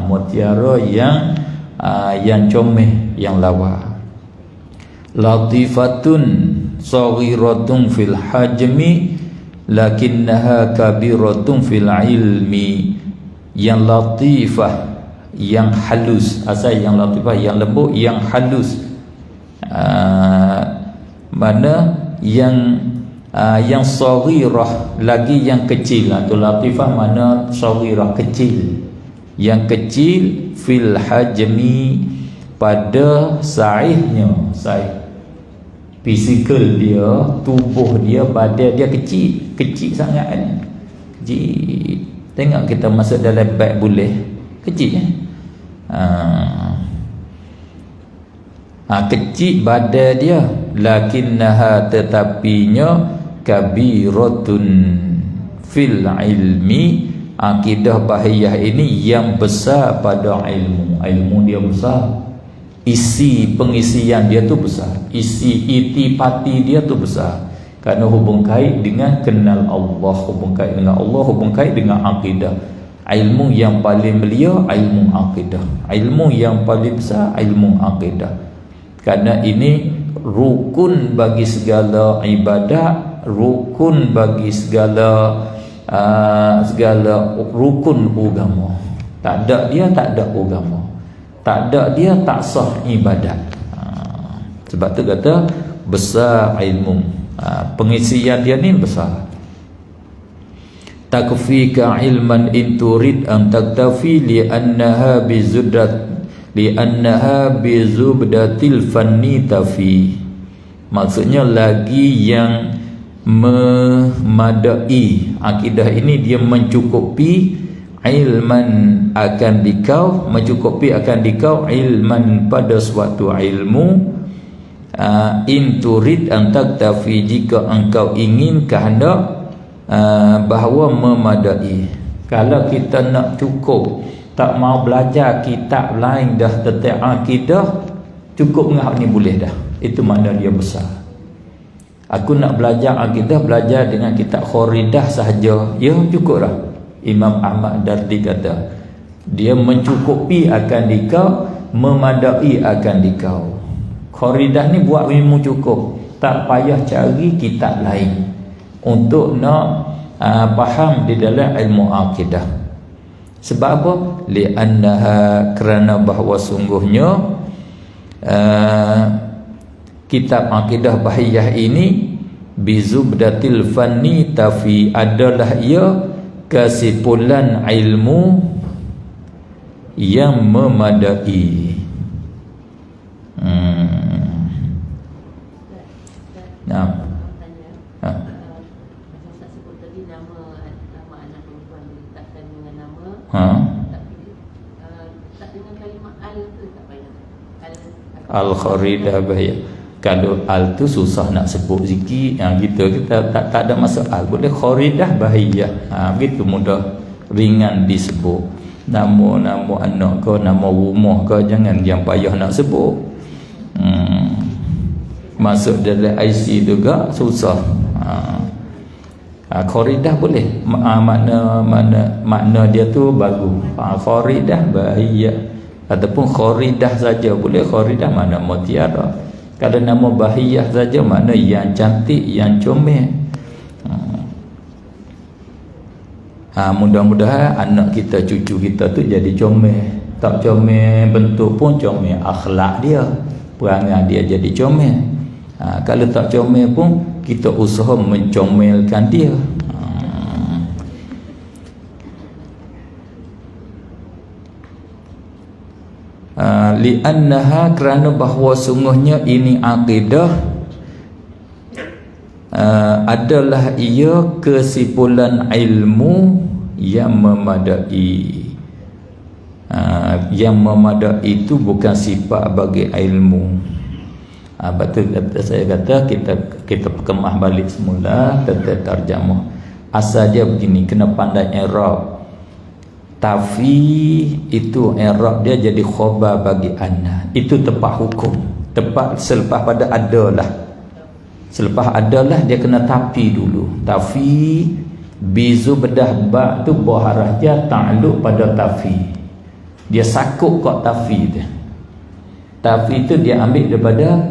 mutiara yang comel, yang lawa. Latifatun saghiratun fil hajmi lakinnaha kabiratun fil ilmi. Yang latifah, yang halus. Asal yang latifah, yang lembut, yang halus. Mana yang saghirah, lagi yang kecil. Tu latifah mana saghirah, kecil. Yang kecil fil hajmi, pada saiznya, saiz fizikal dia, tubuh dia, badan dia kecil sangat kan. Kecil. Tengok kita masuk dalam beg boleh kecil kecil badan dia, lakinnaha, tetapinya kabiratun fil ilmi. Akidah Bahiyah ini yang besar pada ilmu dia besar, isi pengisian dia tu besar, isi itipati dia tu besar, kerana hubung kait dengan kenal Allah, hubung kait dengan Allah, hubung kait dengan akidah. Ilmu yang paling mulia ilmu akidah, ilmu yang paling besar ilmu akidah. Kerana ini rukun bagi segala ibadat, rukun bagi segala rukun agama. Tak ada dia, tak ada agama. Tak ada dia, tak sah ibadat. Sebab tu kata besar ilmu. Pengisian dia ni besar. Takfika ilman in turid an taktafi li'annaha bizubdatil fanni tafi. Maksudnya lagi yang memadai. Akidah ini dia mencukupi ilman akan dikau, mencukupi akan dikau ilman pada suatu ilmu. In turid an taktafi, jika engkau ingin kehendak bahawa memadai. Kalau kita nak cukup, tak mau belajar kitab lain dah tentang akidah, cukup dengan ni boleh dah. Itu makna dia besar. Aku nak belajar akidah, belajar dengan kitab Kharidah sahaja, ya cukup dah. Imam Ahmad Dardi kata, dia mencukupi akan dikau, memadai akan dikau. Kharidah ni buat ilmu cukup, tak payah cari kitab lain untuk nak faham di dalam ilmu akidah. Sebab apa? Li'annaha, kerana bahawa sungguhnya kitab akidah bahiyah ini bizubdatil fanni tafi, adalah ia kesimpulan ilmu yang memadai. Nah, Al-Kharidah bahaya. Kalau al tu susah nak sebut zikir, kita tak ada masalah. Boleh Kharidah bahaya. Begitu mudah, ringan disebut. Nama anak ke, nama rumah ke, jangan yang payah nak sebut. Masuk dalam IC juga susah. Kharidah boleh. Makna dia tu bagus. Kharidah bahaya. Ataupun kharidah saja boleh. Kharidah mana mutiara. Kalau nama bahiyah saja makna yang cantik, yang comel. Mudah-mudahan anak kita, cucu kita tu jadi comel. Tak comel bentuk pun comel akhlak dia, perangai dia jadi comel. Kalau tak comel pun kita usaha mencomelkan dia. Li'annaha, kerana bahawa sungguhnya ini akidah adalah ia kesimpulan ilmu yang memadai. Yang memadai itu bukan sifat bagi ilmu. Betul saya kata kita kemah balik semula tentang terjemah. Asal dia begini, kena pandai i'rab. Tafi itu i'rab dia jadi khabar bagi anna. Itu tepat hukum. Tepat selepas pada adalah. Selepas adalah dia kena tafi dulu. Tafi bizubdah ba tu buah dia ta'alluq pada tafi. Dia sakut kat tafi dia. Tafi itu dia ambil daripada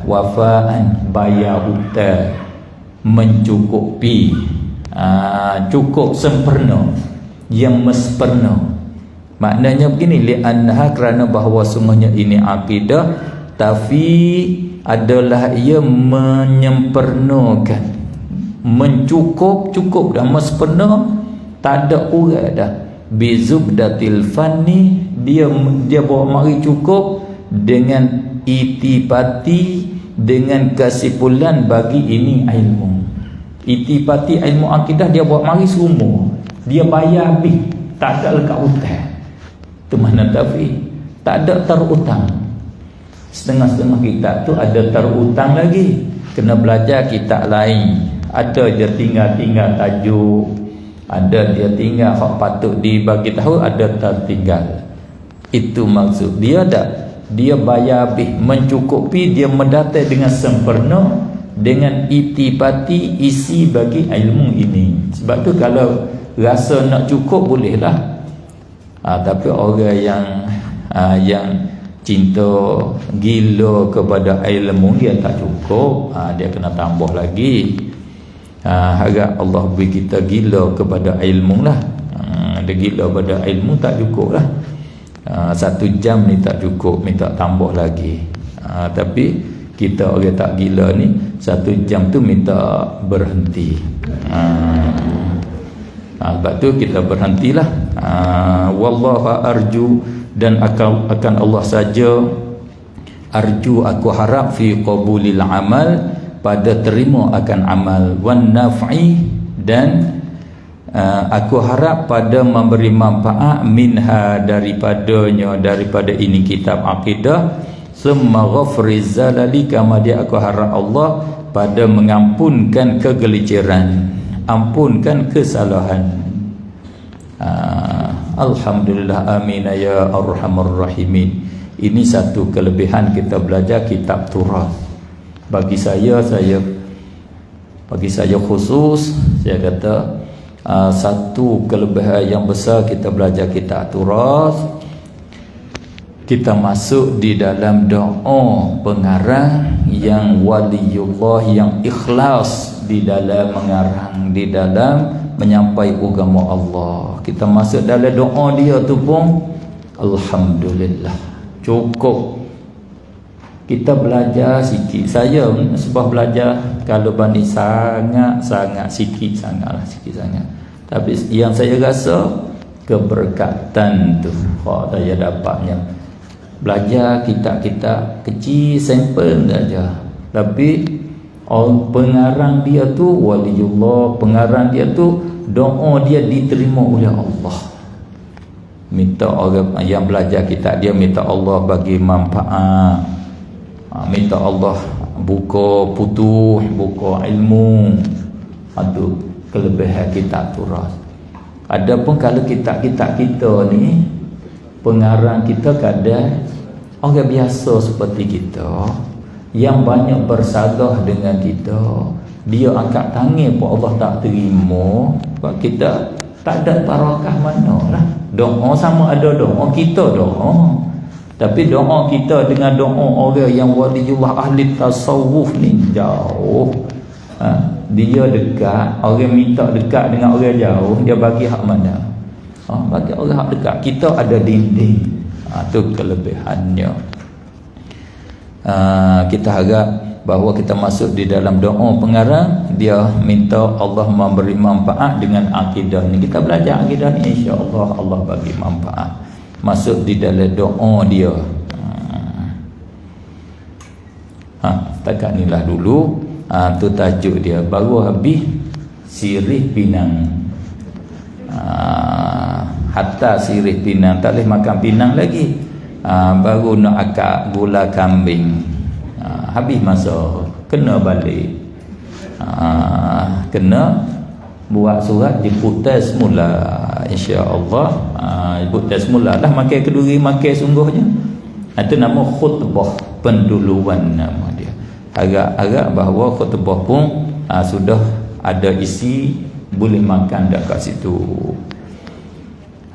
wafaan, bayar hutang, mencukupi, cukup sempurna, yang mesperna. Maknanya begini, li'annaha, kerana bahawa sungguhnya ini akidah, tafi adalah ia menyempurnakan, cukup dah, mesperna, tak ada urat dah. Bizubdatil fanni, dia bawa mari cukup dengan itipati, dengan kesimpulan bagi ini ilmu. Itipati ilmu akidah dia bawa mari semua. Dia bayar habis, tak ada lekat hutang. Itu mana tafi. Tak ada terutang. Setengah-setengah kitab tu ada terutang lagi. Kena belajar kitab lain. Ada dia tinggal tajuk, ada dia tinggal hak patut dibagi tahu, ada tertinggal. Itu maksud dia. Dia bayar habis, mencukupi, dia mendata dengan sempurna, dengan itipati isi bagi ilmu ini. Sebab tu kalau rasa nak cukup bolehlah. Tapi orang yang cinta gila kepada ilmu, dia tak cukup, dia kena tambah lagi. Harap Allah beri kita gila kepada ilmu lah. Dia gila pada ilmu tak cukup lah. 1 jam ni tak cukup, minta tambah lagi. Tapi kita orang tak gila ni 1 jam tu minta berhenti. Sebab tu kita berhentilah. Wallahu arju, dan akan Allah saja. Arju, aku harap, fi qabulil amal, pada terima akan amal. Wan naf'i, dan aku harap pada memberi manfaat, minha, daripada ini kitab akidah. Summa ghafriz zalali, kama dia aku harap Allah pada mengampunkan kegeliciran, ampunkan kesalahan. Alhamdulillah, amin ya arhamar rahimin. Ini satu kelebihan kita belajar kitab Turas. Bagi saya khusus, saya kata Satu kelebihan yang besar kita belajar kitab turas, kita masuk di dalam doa pengarang yang waliullah, yang ikhlas di dalam mengarang, di dalam menyampaikan agama Allah. Kita masuk dalam doa dia tu pun alhamdulillah, cukup. Kita belajar sikit. Saya sebab belajar kalau banding sangat sikit sangatlah, sikit sangat. Tapi yang saya rasa keberkatan tu saya dapatnya belajar kitab-kitab kecil, sampel saja. Tapi pengarang dia tu waliullah, pengarang dia tu doa dia diterima oleh Allah. Minta orang yang belajar kitab dia, minta Allah bagi manfaat, minta Allah buka putuh, buka ilmu. Itu kelebihan kitab turas. Adapun kalau kitab-kitab kita ni, pengarang kita kadang orang biasa seperti kita yang banyak bersalah dengan kita, dia angkat tangan pun Allah tak terima. Sebab kita tak ada barakah manalah. Doa sama ada doa kita doa, tapi doa kita dengan doa orang yang waliullah ahli tasawuf ni jauh. Dia dekat, orang minta dekat dengan orang jauh, dia bagi hak mana? Bagi orang hak dekat. Kita ada dinding. Itu kelebihannya. Kita harap bahawa kita masuk di dalam doa pengarang, dia minta Allah memberi manfaat dengan akidah ni. Kita belajar akidah ni, insya-Allah Allah bagi manfaat. Masuk di dalam doa dia. Setakat inilah dulu. Tu tajuk dia. Baru habis sirih pinang. Hatta sirih pinang, tak boleh makan pinang lagi. Baru nak akak gula kambing. Habis masa kena balik. Kena buat surat jemputan semula, insya-Allah. Jemputan semula lah, makan keduri, makan sungguhnya. Itu nama khutbah penduluan nama dia. Agak-agak bahawa khutbah pun sudah ada isi, boleh makan dekat situ.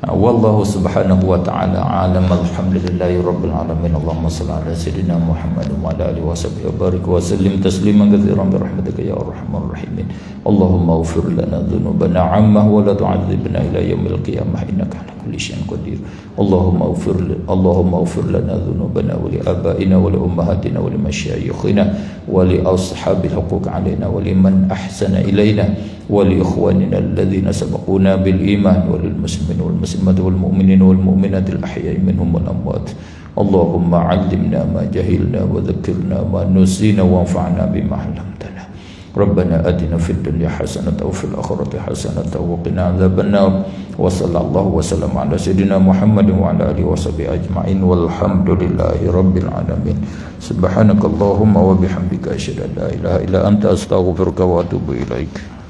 Wallahu subhanahu wa ta'ala alam. Alhamdulillahi rabbil alamin. Allahumma salli ala sayyidina Muhammad wa ala alihi wa sahbihi wa barik wa sallim tasliman katsiran bi rahmatika ya arhamar rahimin. Allahumma ighfir lana dhunubana 'amma wa la tu'adzibna ila yaumil qiyamah innaka 'ala kulli syai'in qadir. Allahumma ighfir lana dhunubana wa li abaina wa li ummahatina wa li masyayikhina wa li ashabil huquq 'alaina wa liman ahsana ilaina wa li ikhwanina alladhina sabaquna bil iman wa lil muslimina wal muslimat wal mu'minina wal mu'minatil ahya'i minhum wal amwat. Allahumma 'allimna ma jahilna wa dhakkirna ma nusina wanfa'na bima 'allamtana. Rabbana atina fid dunya hasanatan wa fil akhirati hasanatan wa qina adzabannar. Wa sallallahu wa sallam ala sayyidina Muhammadin wa ala alihi wa sahbihi ajma'in walhamdulillahi rabbil alamin. Subhanakallahumma wa bihamdika asyhadu an la ilaha illa anta astaghfiruka wa atubu ilaik.